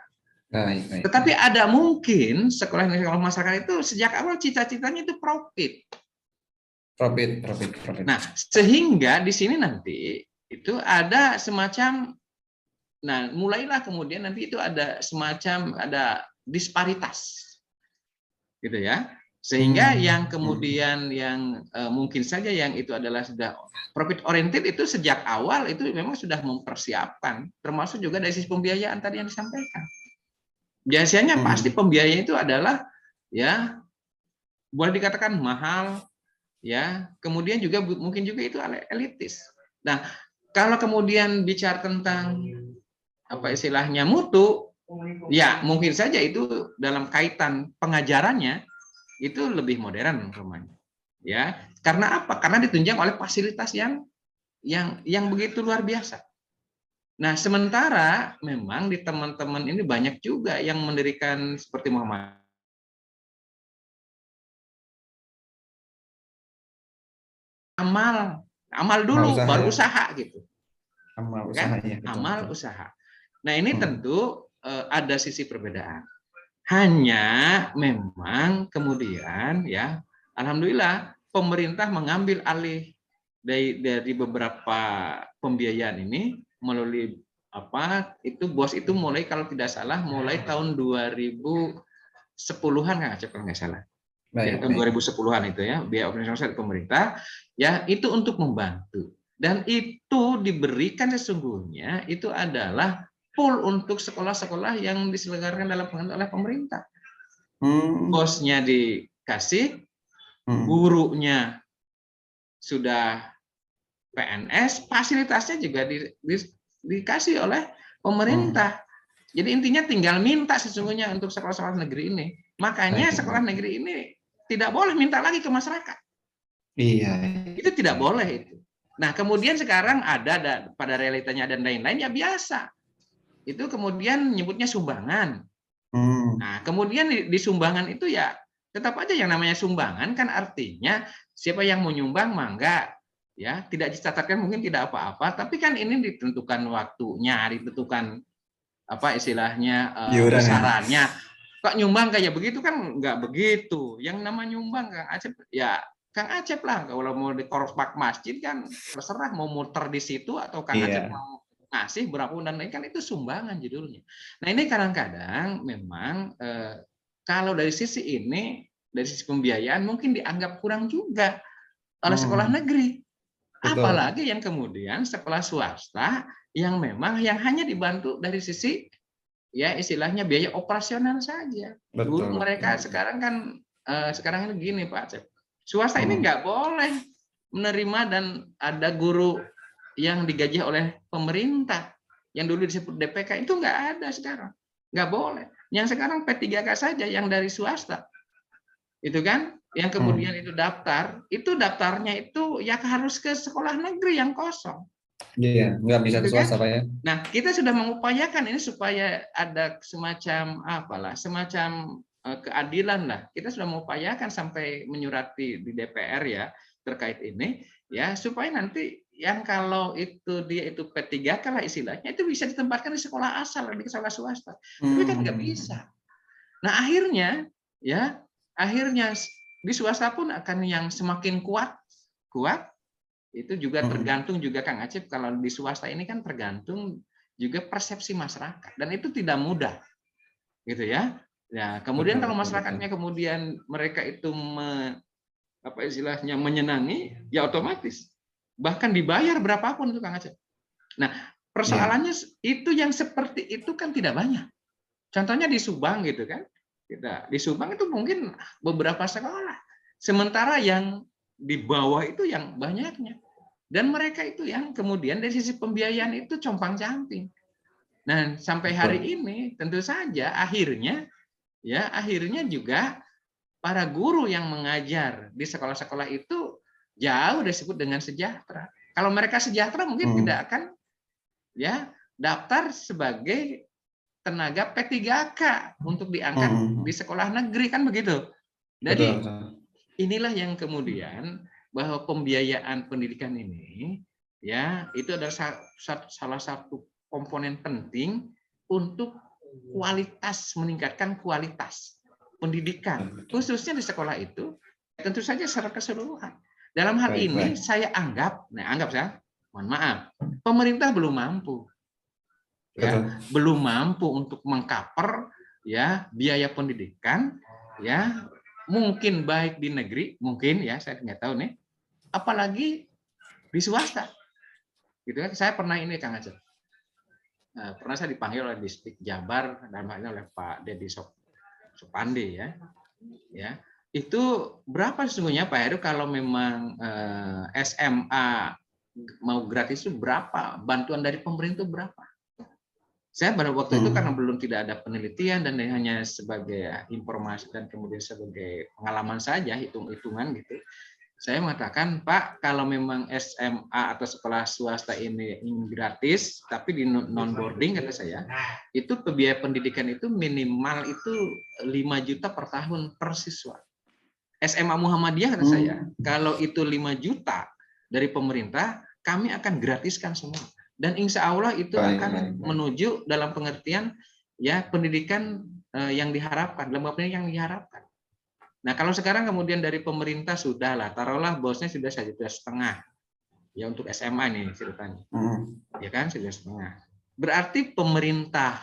[SPEAKER 2] Tetapi ada mungkin sekolah masyarakat itu sejak awal cita-citanya itu profit.
[SPEAKER 1] Profit.
[SPEAKER 2] Nah, sehingga di sini nanti itu ada semacam, nah mulailah kemudian nanti itu ada semacam disparitas, gitu ya. Sehingga yang kemudian yang mungkin saja yang itu adalah sudah profit oriented itu sejak awal itu memang sudah mempersiapkan, termasuk juga dari sisi pembiayaan tadi yang disampaikan. Biasanya pasti pembiayaan itu adalah ya boleh dikatakan mahal, ya. Kemudian juga mungkin juga itu elitis. Nah, kalau kemudian bicara tentang apa istilahnya mutu, ya mungkin saja itu dalam kaitan pengajarannya itu lebih modern rumahnya, ya. Karena apa? Karena ditunjang oleh fasilitas yang begitu luar biasa. Nah, sementara memang di teman-teman ini banyak juga yang mendirikan seperti Muhammad amal dulu baru usaha gitu.
[SPEAKER 1] Amal
[SPEAKER 2] Kan?
[SPEAKER 1] usaha ya,
[SPEAKER 2] Amal usaha. Nah, ini tentu ada sisi perbedaan. Hanya memang kemudian ya alhamdulillah pemerintah mengambil alih dari beberapa pembiayaan ini melalui apa itu BOS itu mulai kalau tidak salah mulai tahun 2010-an kan Acep kalau nggak salah. Ya, tahun 2010-an itu ya biaya operasional dari pemerintah ya itu untuk membantu dan itu diberikan sesungguhnya itu adalah pool untuk sekolah-sekolah yang diselenggarakan dalam pengawasan oleh pemerintah. Bosnya dikasih, gurunya sudah PNS, fasilitasnya juga dikasih oleh pemerintah. Jadi intinya tinggal minta sesungguhnya untuk sekolah-sekolah negeri ini. Makanya sekolah negeri ini tidak boleh minta lagi ke masyarakat.
[SPEAKER 1] Iya.
[SPEAKER 2] Itu tidak boleh itu. Nah, kemudian sekarang ada pada realitanya dan lain-lain ya biasa. Itu kemudian nyebutnya sumbangan. Nah, kemudian di sumbangan itu ya tetap aja yang namanya sumbangan kan artinya siapa yang mau nyumbang mangga ya tidak dicatatkan mungkin tidak apa-apa tapi kan ini ditentukan waktunya ditentukan apa istilahnya besarannya kok nyumbang kayak begitu kan nggak begitu yang namanya nyumbang Kang Acep ya Kang Acep lah kalau mau di korpak masjid kan terserah mau muter di situ atau Kang Acep mau ngasih berapa dan lain kan itu sumbangan judulnya. Nah ini kadang-kadang memang kalau dari sisi ini dari sisi pembiayaan mungkin dianggap kurang juga oleh sekolah negeri. Apalagi yang kemudian sekolah swasta yang memang yang hanya dibantu dari sisi ya istilahnya biaya operasional saja. Guru mereka sekarang kan sekarang ini gini Pak Acep. Swasta ini nggak boleh menerima dan ada guru yang digaji oleh pemerintah yang dulu disebut DPK itu nggak ada sekarang. Nggak boleh. Yang sekarang P3K saja yang dari swasta. Itu kan yang kemudian itu daftarnya itu ya harus ke sekolah negeri yang kosong.
[SPEAKER 1] Iya, nggak bisa ke swasta Pak ya.
[SPEAKER 2] Nah, kita sudah mengupayakan ini supaya ada semacam semacam keadilan lah. Kita sudah mengupayakan sampai menyurati di DPR ya terkait ini ya supaya nanti yang kalau itu dia itu P3K lah istilahnya itu bisa ditempatkan di sekolah asal di sekolah swasta. Tapi kan nggak bisa. Nah, akhirnya di swasta pun akan yang semakin kuat itu juga tergantung juga Kang Acep kalau di swasta ini kan tergantung juga persepsi masyarakat dan itu tidak mudah gitu ya. Ya, kemudian kalau masyarakatnya kemudian mereka itu apa istilahnya menyenangi ya otomatis bahkan dibayar berapapun itu Kang Acep. Nah, persoalannya itu yang seperti itu kan tidak banyak. Contohnya di Subang gitu kan. Di Subang itu mungkin beberapa sekolah. Sementara yang di bawah itu yang banyaknya. Dan mereka itu yang kemudian dari sisi pembiayaan itu compang-camping. Nah, sampai hari ini tentu saja akhirnya juga para guru yang mengajar di sekolah-sekolah itu jauh disebut dengan sejahtera. Kalau mereka sejahtera mungkin tidak akan ya daftar sebagai tenaga P3K untuk diangkat di sekolah negeri kan begitu. Jadi inilah yang kemudian bahwa pembiayaan pendidikan ini ya itu adalah salah satu komponen penting untuk meningkatkan kualitas pendidikan khususnya di sekolah itu tentu saja secara keseluruhan. Dalam hal ini saya anggap saya mohon maaf, pemerintah belum mampu ya, belum mampu untuk mengcover ya biaya pendidikan ya, mungkin baik di negeri, mungkin ya saya nggak tahu nih, apalagi di swasta. Gitu kan, saya pernah ini Kang Aceh. Pernah saya dipanggil oleh Distrik Jabar dalam hal ini oleh Pak Dedi Supandi ya. Ya. Itu berapa sesungguhnya Pak Heru kalau memang SMA mau gratis itu berapa? Bantuan dari pemerintah berapa? Saya pada waktu itu karena belum tidak ada penelitian dan hanya sebagai informasi dan kemudian sebagai pengalaman saja, hitung-hitungan gitu. Saya mengatakan, Pak, kalau memang SMA atau sekolah swasta ini gratis, tapi di non-boarding, kata saya, itu biaya pendidikan itu minimal itu 5 juta per tahun per siswa. SMA Muhammadiyah, kata saya, kalau itu 5 juta dari pemerintah, kami akan gratiskan semua. Dan insya Allah itu akan menuju dalam pengertian ya pendidikan yang diharapkan, lembaga pendidikan yang diharapkan. Nah kalau sekarang kemudian dari pemerintah sudahlah, taruhlah bosnya sudah 1,5 juta ya untuk SMA nih ceritanya, ya kan 1,5 juta. Berarti pemerintah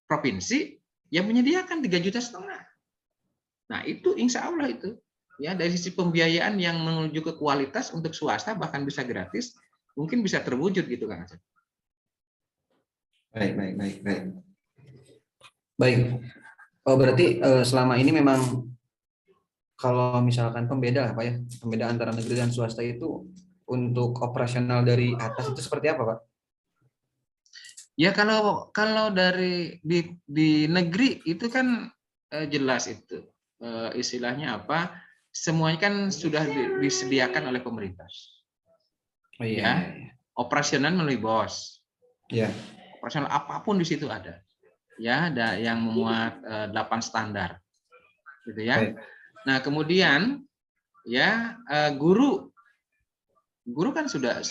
[SPEAKER 2] provinsi yang menyediakan 3,5 juta. Nah itu insya Allah itu ya dari sisi pembiayaan yang menuju ke kualitas untuk swasta bahkan bisa gratis. Mungkin bisa terwujud gitu Kang Acep.
[SPEAKER 1] Baik. Oh berarti selama ini memang kalau misalkan pembeda Pak ya, pembeda antara negeri dan swasta itu untuk operasional dari atas itu seperti apa Pak?
[SPEAKER 2] Ya kalau dari di negeri itu kan jelas itu istilahnya apa? Semuanya kan sudah disediakan oleh pemerintah.
[SPEAKER 1] Oh, iya,
[SPEAKER 2] ya,
[SPEAKER 1] iya.
[SPEAKER 2] Operasional melalui BOS.
[SPEAKER 1] Ya.
[SPEAKER 2] Operasional apapun di situ ada. Ya, ada yang memuat 8 standar. Gitu ya. Baik. Nah, kemudian ya guru kan sudah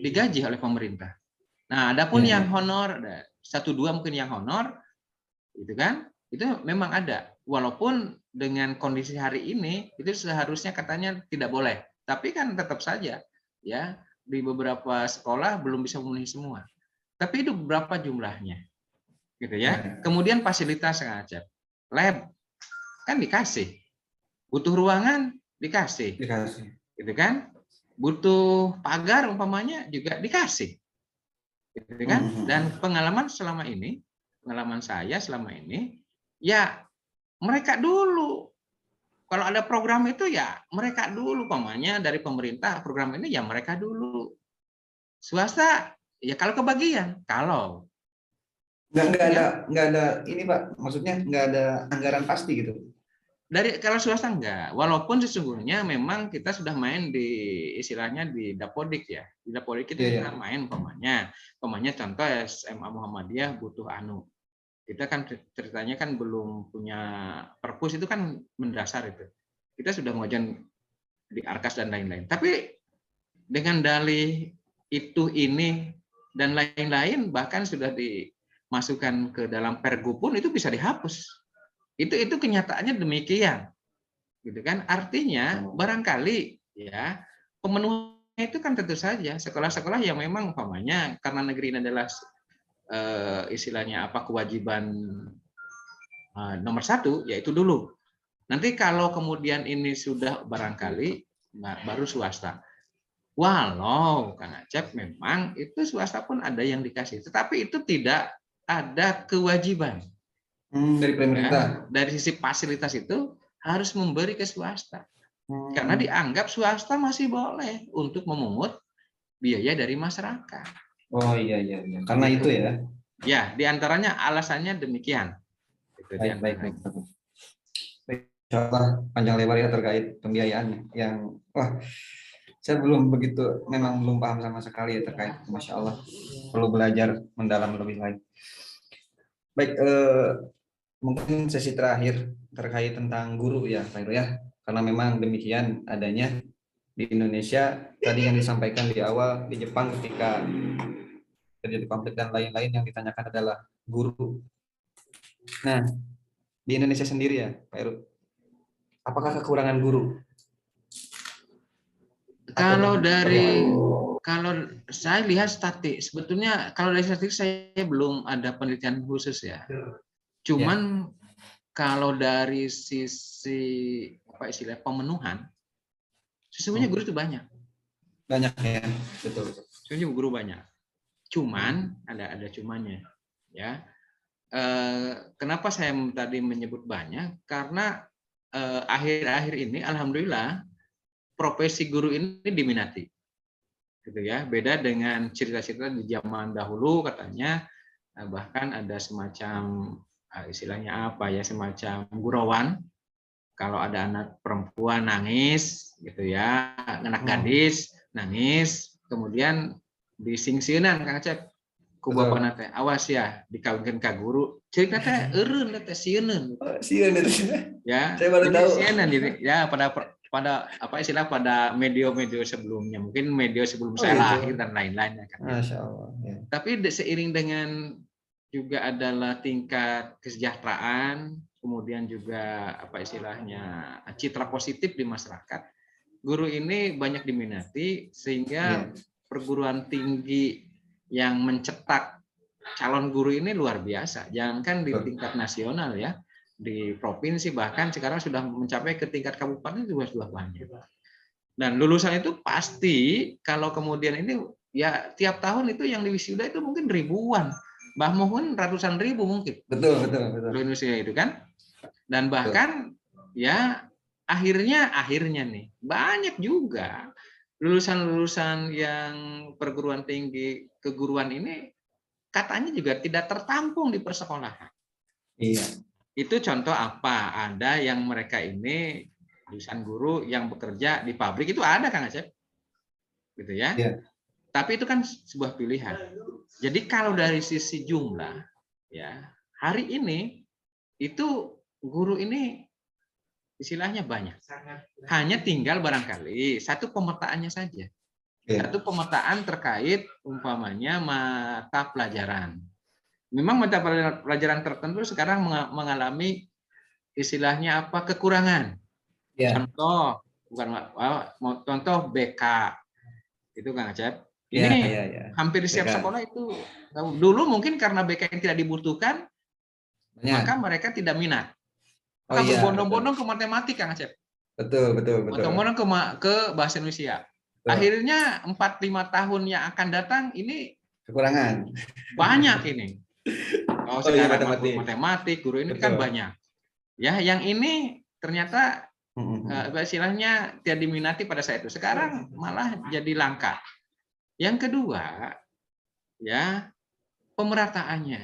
[SPEAKER 2] digaji oleh pemerintah. Nah, adapun yang honor, 1-2 mungkin yang honor, gitu kan? Itu memang ada. Walaupun dengan kondisi hari ini itu seharusnya katanya tidak boleh. Tapi kan tetap saja ya di beberapa sekolah belum bisa memenuhi semua. Tapi itu berapa jumlahnya? Gitu ya. Kemudian fasilitas Kang Acep. Lab kan dikasih. Butuh ruangan dikasih. Gitu kan? Butuh pagar umpamanya juga dikasih. Gitu kan? Dan pengalaman saya selama ini ya mereka dulu. Kalau ada program itu ya mereka dulu, umpamanya dari pemerintah program ini ya mereka dulu. Swasta ya kalau kebagian, kalau
[SPEAKER 1] nggak ada ini Pak, maksudnya nggak ada anggaran pasti gitu.
[SPEAKER 2] Kalau swasta enggak, walaupun sesungguhnya memang kita sudah main di istilahnya di Dapodik ya. Di Dapodik itu kita main umpamanya contoh SMA Muhammadiyah butuh kita kan ceritanya kan belum punya perpus, itu kan mendasar itu. Kita sudah mengajukan di Arkas dan lain-lain. Tapi dengan dalih ini dan lain-lain bahkan sudah dimasukkan ke dalam Pergub pun itu bisa dihapus. Itu kenyataannya demikian. Gitu kan? Artinya barangkali ya pemenuhannya itu kan tentu saja sekolah-sekolah yang memang umpamanya karena negeri ini adalah istilahnya apa kewajiban nomor 1 yaitu dulu. Nanti kalau kemudian ini sudah barangkali baru swasta. Walau Kang Acep memang itu swasta pun ada yang dikasih, tetapi itu tidak ada kewajiban
[SPEAKER 1] dari pemerintah.
[SPEAKER 2] Ya, dari sisi fasilitas itu harus memberi ke swasta. Karena dianggap swasta masih boleh untuk memungut biaya dari masyarakat.
[SPEAKER 1] Oh iya. Karena itu ya.
[SPEAKER 2] Ya, diantaranya alasannya demikian.
[SPEAKER 1] Baik. Insyaallah panjang lebar ya terkait pembiayaan yang saya belum paham sama sekali ya terkait, Masya Allah, perlu belajar mendalam lebih lagi. Baik, mungkin sesi terakhir terkait tentang guru ya Pak Heru ya. karena memang demikian adanya di Indonesia tadi yang disampaikan di awal di Jepang ketika terjadi konflik dan lain-lain yang ditanyakan adalah guru. Nah, di Indonesia sendiri ya, Pak Heru, apakah kekurangan guru?
[SPEAKER 2] Kalau saya lihat statik, sebetulnya kalau dari statik saya belum ada penelitian khusus ya. Cuman kalau dari sisi apa istilah pemenuhan, sesungguhnya guru itu banyak.
[SPEAKER 1] Banyak ya, betul.
[SPEAKER 2] Sesungguhnya guru banyak. Cuman ada cumannya, ya. Kenapa saya tadi menyebut banyak? Karena akhir-akhir ini, alhamdulillah, profesi guru ini diminati, gitu ya. Beda dengan cerita-cerita di zaman dahulu katanya, bahkan ada semacam istilahnya apa ya, semacam gurauan. Kalau ada anak perempuan nangis, gitu ya, anak gadis nangis, kemudian disingsieunan Kang Acep, ku bapak nate, awas ya dikawinkan ka guru. Cerita teh eureun teh sieun.
[SPEAKER 1] Sieun itu.
[SPEAKER 2] Ya.
[SPEAKER 1] Saya baru tahu.
[SPEAKER 2] Jadi ya pada apa istilah pada media-media sebelumnya, mungkin media sebelum saya lahir dan lain-lain ya kan.
[SPEAKER 1] Masya Allah. Ya.
[SPEAKER 2] Tapi seiring dengan juga adalah tingkat kesejahteraan, kemudian juga apa istilahnya citra positif di masyarakat, guru ini banyak diminati sehingga perguruan tinggi yang mencetak calon guru ini luar biasa. Jangankan di tingkat nasional ya, di provinsi bahkan sekarang sudah mencapai ke tingkat kabupaten juga sudah banyak. Dan lulusan itu pasti kalau kemudian ini ya tiap tahun itu yang diwisuda itu mungkin ribuan, bahkan ratusan ribu mungkin.
[SPEAKER 1] Betul.
[SPEAKER 2] Indonesia itu kan. Dan bahkan ya akhirnya nih banyak juga lulusan-lulusan yang perguruan tinggi keguruan ini katanya juga tidak tertampung di persekolahan.
[SPEAKER 1] Iya.
[SPEAKER 2] Itu contoh apa? Ada yang mereka ini lulusan guru yang bekerja di pabrik itu ada Kang Acep. Gitu ya. Iya. Tapi itu kan sebuah pilihan. Jadi kalau dari sisi jumlah ya, hari ini itu guru ini istilahnya banyak. Hanya tinggal barangkali satu pemetaannya saja. Satu pemetaan terkait umpamanya mata pelajaran. Memang mata pelajaran tertentu sekarang mengalami istilahnya apa kekurangan. Contoh contoh BK itu Kang Acep. Ini hampir di setiap sekolah itu dulu mungkin karena BK yang tidak dibutuhkan, maka mereka tidak minat. Berbondong-bondong ke matematika Kang Acep.
[SPEAKER 1] Betul.
[SPEAKER 2] Berbondong-bondong ke bahasa Indonesia. Akhirnya 4-5 tahun yang akan datang ini
[SPEAKER 1] kekurangan.
[SPEAKER 2] Banyak ini. Sekarang matematik, guru ini kan banyak. Ya, yang ini ternyata istilahnya tidak diminati pada saat itu. Sekarang malah jadi langka. Yang kedua, ya pemerataannya.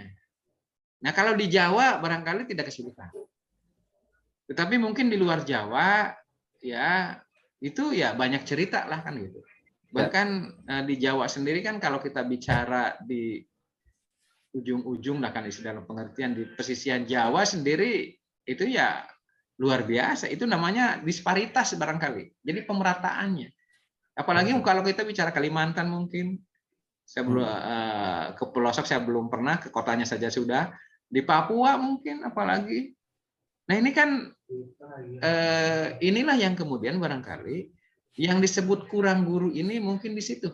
[SPEAKER 2] Nah, kalau di Jawa barangkali tidak kesulitan. Tetapi mungkin di luar Jawa ya itu ya banyak cerita lah kan gitu. Bahkan di Jawa sendiri kan kalau kita bicara di ujung-ujung lah kan dalam pengertian di pesisian Jawa sendiri itu ya luar biasa. Itu namanya disparitas barangkali. Jadi pemerataannya. Apalagi kalau kita bicara Kalimantan mungkin. Saya belum ke pelosok saya belum pernah, ke kotanya saja sudah. Di Papua mungkin apalagi. Nah ini kan inilah yang kemudian barangkali yang disebut kurang guru ini mungkin di situ.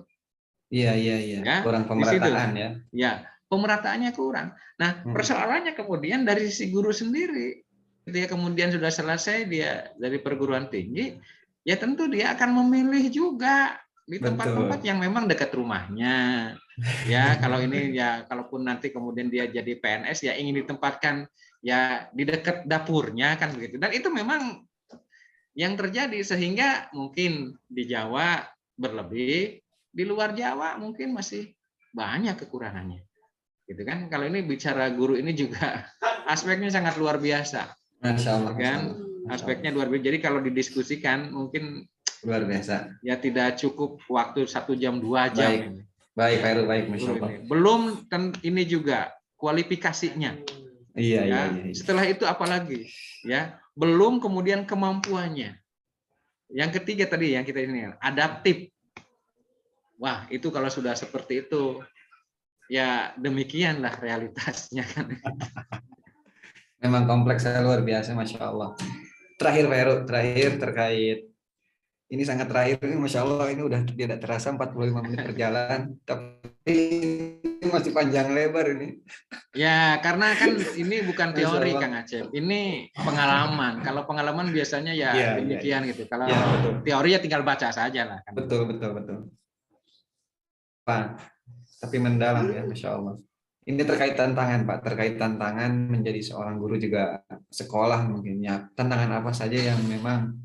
[SPEAKER 1] Iya. Ya, kurang pemerataan ya.
[SPEAKER 2] Ya, pemerataannya kurang. Nah persoalannya kemudian dari sisi guru sendiri, ketika kemudian sudah selesai dia dari perguruan tinggi, ya tentu dia akan memilih juga di tempat-tempat yang memang dekat rumahnya. Ya kalau ini ya kalaupun nanti kemudian dia jadi PNS ya ingin ditempatkan ya di dekat dapurnya kan begitu. Dan itu memang yang terjadi sehingga mungkin di Jawa berlebih, di luar Jawa mungkin masih banyak kekurangannya. Gitu kan? Kalau ini bicara guru ini juga aspeknya sangat luar biasa.
[SPEAKER 1] Masya Allah.
[SPEAKER 2] Kan? Aspeknya luar biasa. Jadi kalau didiskusikan mungkin
[SPEAKER 1] luar biasa.
[SPEAKER 2] Ya tidak cukup waktu 1 jam 2 jam.
[SPEAKER 1] Baik, Pak Heru, baik, Masya Allah.
[SPEAKER 2] Belum ini juga kualifikasinya.
[SPEAKER 1] Iya.
[SPEAKER 2] Setelah itu apalagi? Ya, belum kemudian kemampuannya. Yang ketiga tadi yang kita ini adaptif. Wah, itu kalau sudah seperti itu, ya demikianlah realitasnya kan.
[SPEAKER 1] Memang kompleksnya luar biasa, Masya Allah. Terakhir Pak Heru, terakhir terkait ini sangat terakhir ini, Masya Allah ini udah tidak terasa 45 menit perjalanan, tapi ini masih panjang lebar ini.
[SPEAKER 2] Ya, karena kan ini bukan
[SPEAKER 1] Masya
[SPEAKER 2] teori,
[SPEAKER 1] Allah.
[SPEAKER 2] Kang Acep. Ini pengalaman. Kalau pengalaman biasanya ya
[SPEAKER 1] Iya, iya, iya.
[SPEAKER 2] demikian gitu. Kalau
[SPEAKER 1] Ya, betul.
[SPEAKER 2] teori ya tinggal baca saja lah kan.
[SPEAKER 1] Betul, betul, betul. Pak, tapi mendalam ya, Masya Allah. Ini terkait tantangan, Pak. Terkait tantangan menjadi seorang guru juga sekolah mungkin ya. Tantangan apa saja yang memang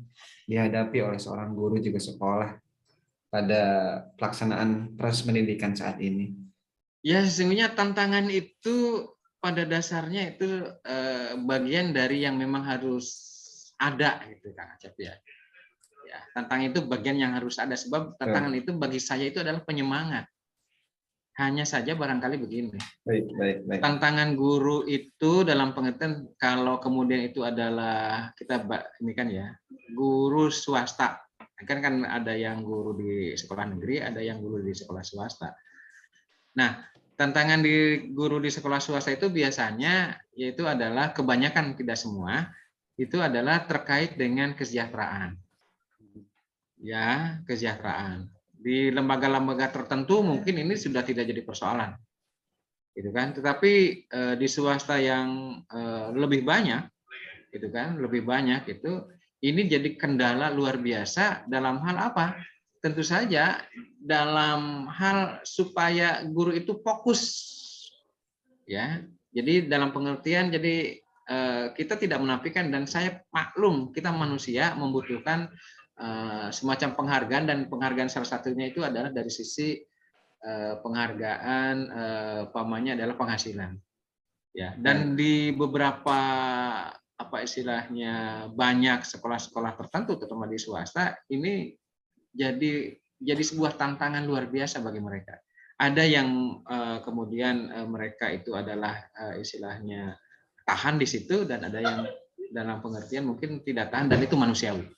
[SPEAKER 1] dihadapi oleh seorang guru juga sekolah pada pelaksanaan proses pendidikan saat ini?
[SPEAKER 2] Ya, sesungguhnya tantangan itu pada dasarnya itu bagian dari yang memang harus ada gitu, Kang Acep ya. Ya, tantangan itu bagian yang harus ada sebab tantangan itu bagi saya itu adalah penyemangat. Hanya saja barangkali begini.
[SPEAKER 1] Baik, baik, baik.
[SPEAKER 2] Tantangan guru itu dalam pengertian kalau kemudian itu adalah kita ini kan ya, guru swasta. Kan ada yang guru di sekolah negeri, ada yang guru di sekolah swasta. Nah, tantangan di guru di sekolah swasta itu biasanya yaitu adalah kebanyakan, tidak semua, itu adalah terkait dengan kesejahteraan. Ya, kesejahteraan. Di lembaga-lembaga tertentu mungkin ini sudah tidak jadi persoalan. Gitu kan? Tetapi di swasta yang lebih banyak gitu kan, lebih banyak itu ini jadi kendala luar biasa dalam hal apa? Tentu saja dalam hal supaya guru itu fokus ya. Jadi dalam pengertian jadi kita tidak menafikan dan saya maklum kita manusia membutuhkan semacam penghargaan dan penghargaan salah satunya itu adalah dari sisi penghargaan pamannya adalah penghasilan ya. Dan di beberapa apa istilahnya banyak sekolah-sekolah tertentu terutama di swasta ini jadi sebuah tantangan luar biasa bagi mereka. Ada yang kemudian mereka itu adalah istilahnya tahan di situ dan ada yang dalam pengertian mungkin tidak tahan dan itu manusiawi.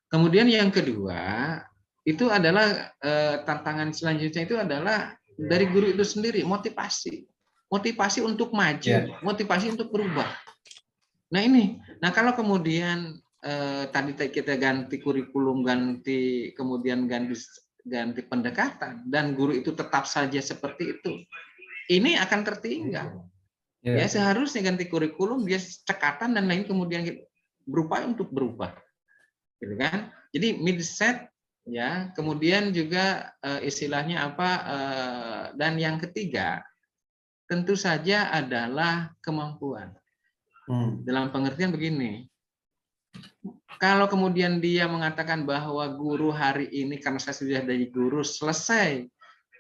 [SPEAKER 2] Kemudian yang kedua itu adalah tantangan selanjutnya itu adalah dari guru itu sendiri, motivasi untuk maju, motivasi untuk berubah. Nah ini, kalau kemudian tadi kita ganti kurikulum, kemudian ganti pendekatan dan guru itu tetap saja seperti itu, ini akan tertinggal. Ya seharusnya ganti kurikulum, dia cekatan dan lain kemudian berupaya untuk berubah, gitu kan? Jadi mindset ya, kemudian juga istilahnya apa? Dan yang ketiga tentu saja adalah kemampuan. Dalam pengertian begini, kalau kemudian dia mengatakan bahwa guru hari ini karena saya sudah dari guru selesai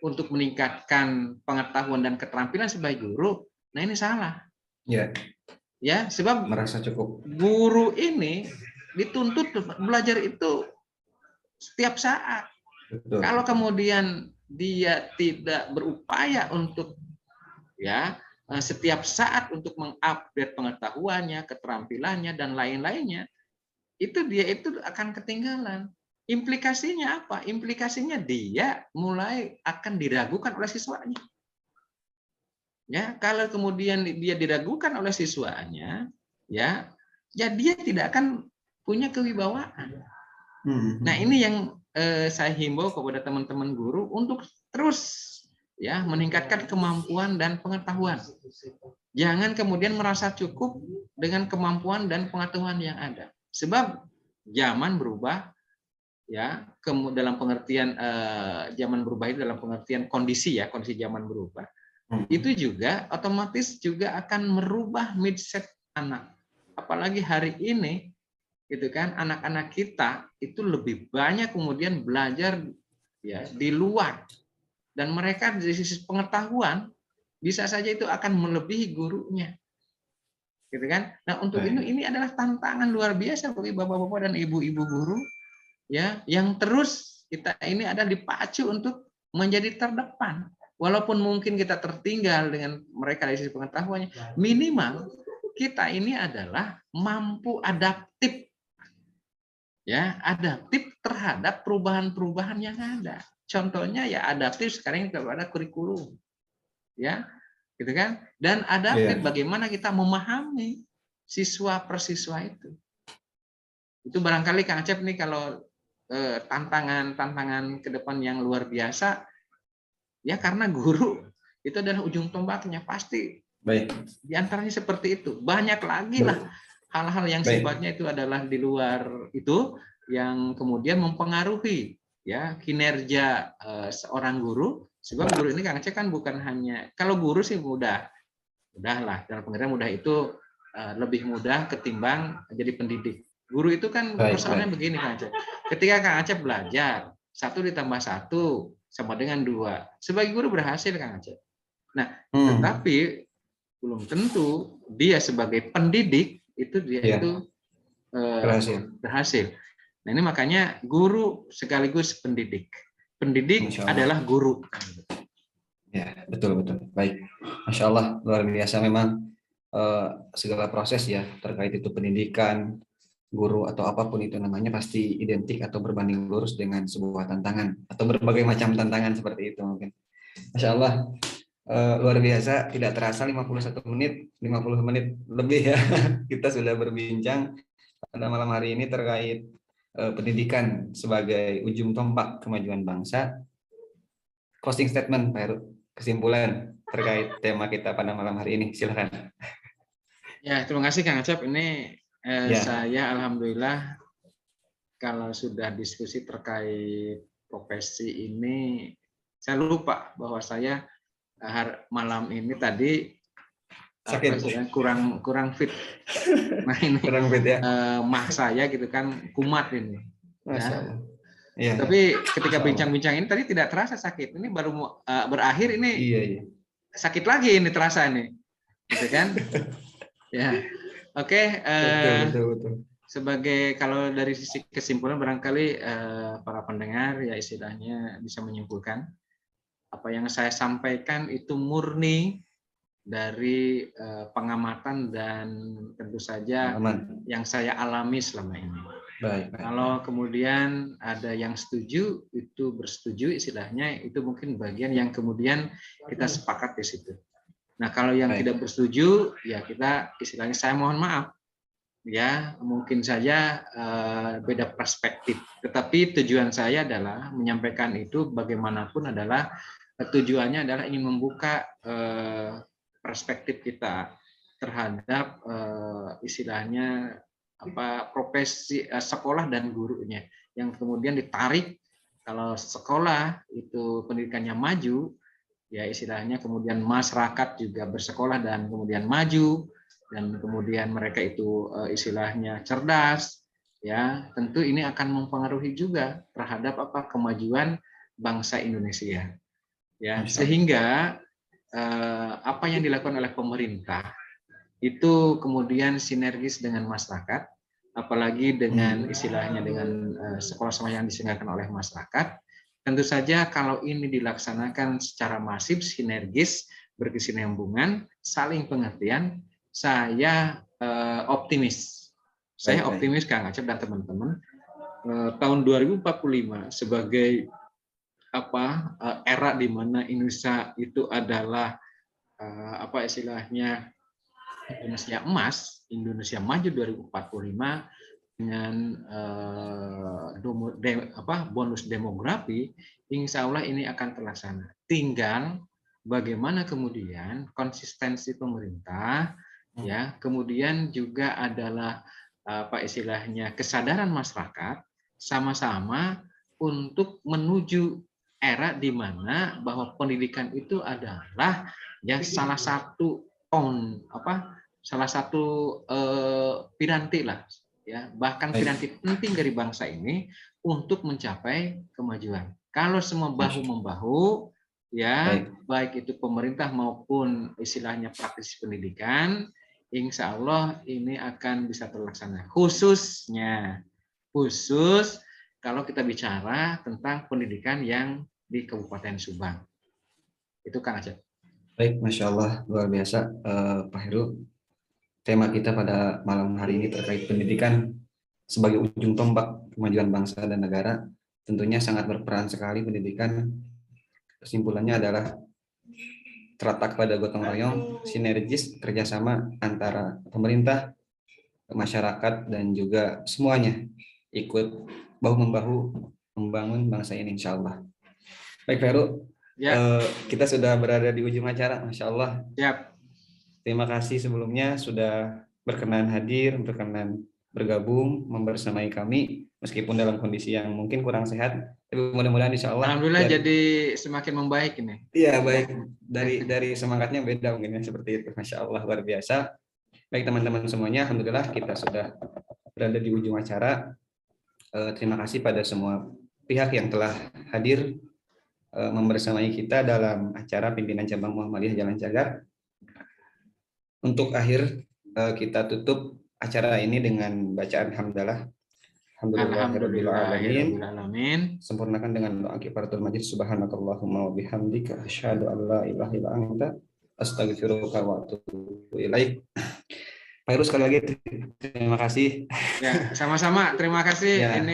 [SPEAKER 2] untuk meningkatkan pengetahuan dan keterampilan sebagai guru, nah ini salah. Ya, sebab
[SPEAKER 1] merasa cukup.
[SPEAKER 2] Guru ini dituntut belajar itu setiap saat. Betul. Kalau kemudian dia tidak berupaya untuk ya setiap saat untuk mengupdate pengetahuannya, keterampilannya dan lain-lainnya, itu dia itu akan ketinggalan. Implikasinya apa? Implikasinya dia mulai akan diragukan oleh siswanya. Ya, kalau kemudian dia diragukan oleh siswanya, ya dia tidak akan punya kewibawaan. Nah, ini yang saya himbau kepada teman-teman guru untuk terus ya meningkatkan kemampuan dan pengetahuan. Jangan kemudian merasa cukup dengan kemampuan dan pengetahuan yang ada. Sebab zaman berubah ya, dalam pengertian zaman berubah itu dalam pengertian kondisi ya, kondisi zaman berubah. Itu juga otomatis juga akan merubah mindset anak. Apalagi hari ini gitu kan, anak-anak kita itu lebih banyak kemudian belajar ya di luar. Dan mereka dari sisi pengetahuan bisa saja itu akan melebihi gurunya. Gitu kan? Nah, untuk ini adalah tantangan luar biasa bagi bapak-bapak dan ibu-ibu guru ya, yang terus kita ini ada dipacu untuk menjadi terdepan. Walaupun mungkin kita tertinggal dengan mereka dari sisi pengetahuannya, minimal kita ini adalah mampu adaptif. ya adaptif terhadap perubahan-perubahan yang ada. Contohnya ya adaptif sekarang kepada kurikulum, ya, gitu kan? Dan adaptif bagaimana kita memahami siswa per siswa itu. Itu barangkali Kang Acep nih kalau tantangan ke depan yang luar biasa, ya karena guru itu adalah ujung tombaknya pasti.
[SPEAKER 1] Baik.
[SPEAKER 2] Di antaranya seperti itu. Banyak lagi lah hal-hal yang sifatnya itu adalah di luar itu yang kemudian mempengaruhi ya kinerja seorang guru. Sebab guru ini Kang Aceh kan bukan hanya, kalau guru sih mudah lah dalam pengertian mudah itu lebih mudah ketimbang jadi pendidik. Guru itu kan persoalannya begini Kang Aceh. Ketika Kang Aceh belajar 1+1 sama dengan 2. Sebagai guru berhasil Kang Aceh. Nah, tetapi belum tentu dia sebagai pendidik itu dia itu berhasil. Nah, ini makanya guru sekaligus pendidik. Pendidik adalah guru.
[SPEAKER 1] Ya, betul. Baik. Masya Allah, luar biasa memang segala proses ya terkait itu pendidikan, guru atau apapun itu namanya pasti identik atau berbanding lurus dengan sebuah tantangan atau berbagai macam tantangan seperti itu mungkin. Masya Allah, luar biasa, tidak terasa 51 menit, 50 menit lebih ya kita sudah berbincang pada malam hari ini terkait pendidikan sebagai ujung tombak kemajuan bangsa. Closing statement Pak Heru, kesimpulan terkait tema kita pada malam hari ini, silakan.
[SPEAKER 2] Ya, terima kasih Kang Acep. Ini saya alhamdulillah kalau sudah diskusi terkait profesi ini, saya lupa bahwa saya malam ini tadi sakit, kurang fit. Nah ini kurang fit ya. Mah saya gitu kan kumat ini. Ya. Iya, tapi ketika bincang-bincang ini tadi tidak terasa sakit. Ini baru berakhir ini. Iya. Sakit lagi ini terasa ini. Gitu kan? Ya. Oke, betul. Sebagai kalau dari sisi kesimpulan barangkali para pendengar ya istilahnya bisa menyimpulkan apa yang saya sampaikan itu murni dari pengamatan dan tentu saja yang saya alami selama ini. Baik. Kalau kemudian ada yang setuju, itu bersetuju istilahnya, itu mungkin bagian yang kemudian kita sepakat di situ. Nah, kalau yang tidak bersetuju, ya kita istilahnya saya mohon maaf. Ya, mungkin saja beda perspektif. Tetapi tujuan saya adalah menyampaikan itu bagaimanapun adalah tujuannya adalah ingin membuka perspektif kita terhadap istilahnya profesi sekolah dan gurunya yang kemudian ditarik. Kalau sekolah itu pendidikannya maju, ya istilahnya kemudian masyarakat juga bersekolah dan kemudian maju, dan kemudian mereka itu istilahnya cerdas, ya tentu ini akan mempengaruhi juga terhadap kemajuan bangsa Indonesia, ya sehingga apa yang dilakukan oleh pemerintah itu kemudian sinergis dengan masyarakat, apalagi dengan istilahnya dengan sekolah-sekolah yang diselenggarakan oleh masyarakat. Tentu saja kalau ini dilaksanakan secara masif, sinergis, berkesinambungan, saling pengertian, saya optimis. Saya optimis Kang Acep dan teman-teman tahun 2045 sebagai era di mana Indonesia itu adalah istilahnya Indonesia emas, Indonesia maju 2045 dengan bonus demografi, insya Allah ini akan terlaksana. Tinggal bagaimana kemudian konsistensi pemerintah, ya, kemudian juga adalah istilahnya kesadaran masyarakat sama-sama untuk menuju era di mana bahwa pendidikan itu adalah ya salah satu piranti lah, ya bahkan piranti penting dari bangsa ini untuk mencapai kemajuan. Kalau semua bahu membahu, ya baik itu pemerintah maupun istilahnya praktisi pendidikan, insya Allah ini akan bisa terlaksana. Khusus kalau kita bicara tentang pendidikan yang di Kabupaten Subang. Itu Kang Acep.
[SPEAKER 1] Baik, Masya Allah, luar biasa Pak Heru. Tema kita pada malam hari ini terkait pendidikan sebagai ujung tombak kemajuan bangsa dan negara, tentunya sangat berperan sekali pendidikan. Kesimpulannya adalah terletak pada gotong royong, sinergis, kerjasama antara pemerintah, masyarakat, dan juga semuanya ikut bahu-membahu membangun bangsa ini, insya Allah. Baik, Feru, kita sudah berada di ujung acara, Masya Allah. Terima kasih sebelumnya sudah berkenan hadir, berkenan bergabung, membersamai kami, meskipun dalam kondisi yang mungkin kurang sehat, tapi mudah-mudahan insya Allah.
[SPEAKER 2] Alhamdulillah jadi semakin membaik ini.
[SPEAKER 1] Iya, baik. Dari semangatnya beda mungkin seperti itu. Masya Allah, luar biasa. Baik teman-teman semuanya, Alhamdulillah kita sudah berada di ujung acara. Terima kasih pada semua pihak yang telah hadir membersamai kita dalam acara pimpinan cabang Muhammadiyah Jalan Cagar. Untuk akhir kita tutup acara ini dengan bacaan hamdalah. Alhamdulillahirobbilalamin. Sempurnakan dengan doa kifaratul majid. Subhanakallahumma wa bihamdika asyhadu an la ilaha illa anta astaghfiruka wa atubu ilaik. Pak Heru, sekali lagi terima kasih.
[SPEAKER 2] Ya, sama-sama. Terima kasih.
[SPEAKER 1] Ya.
[SPEAKER 2] Ini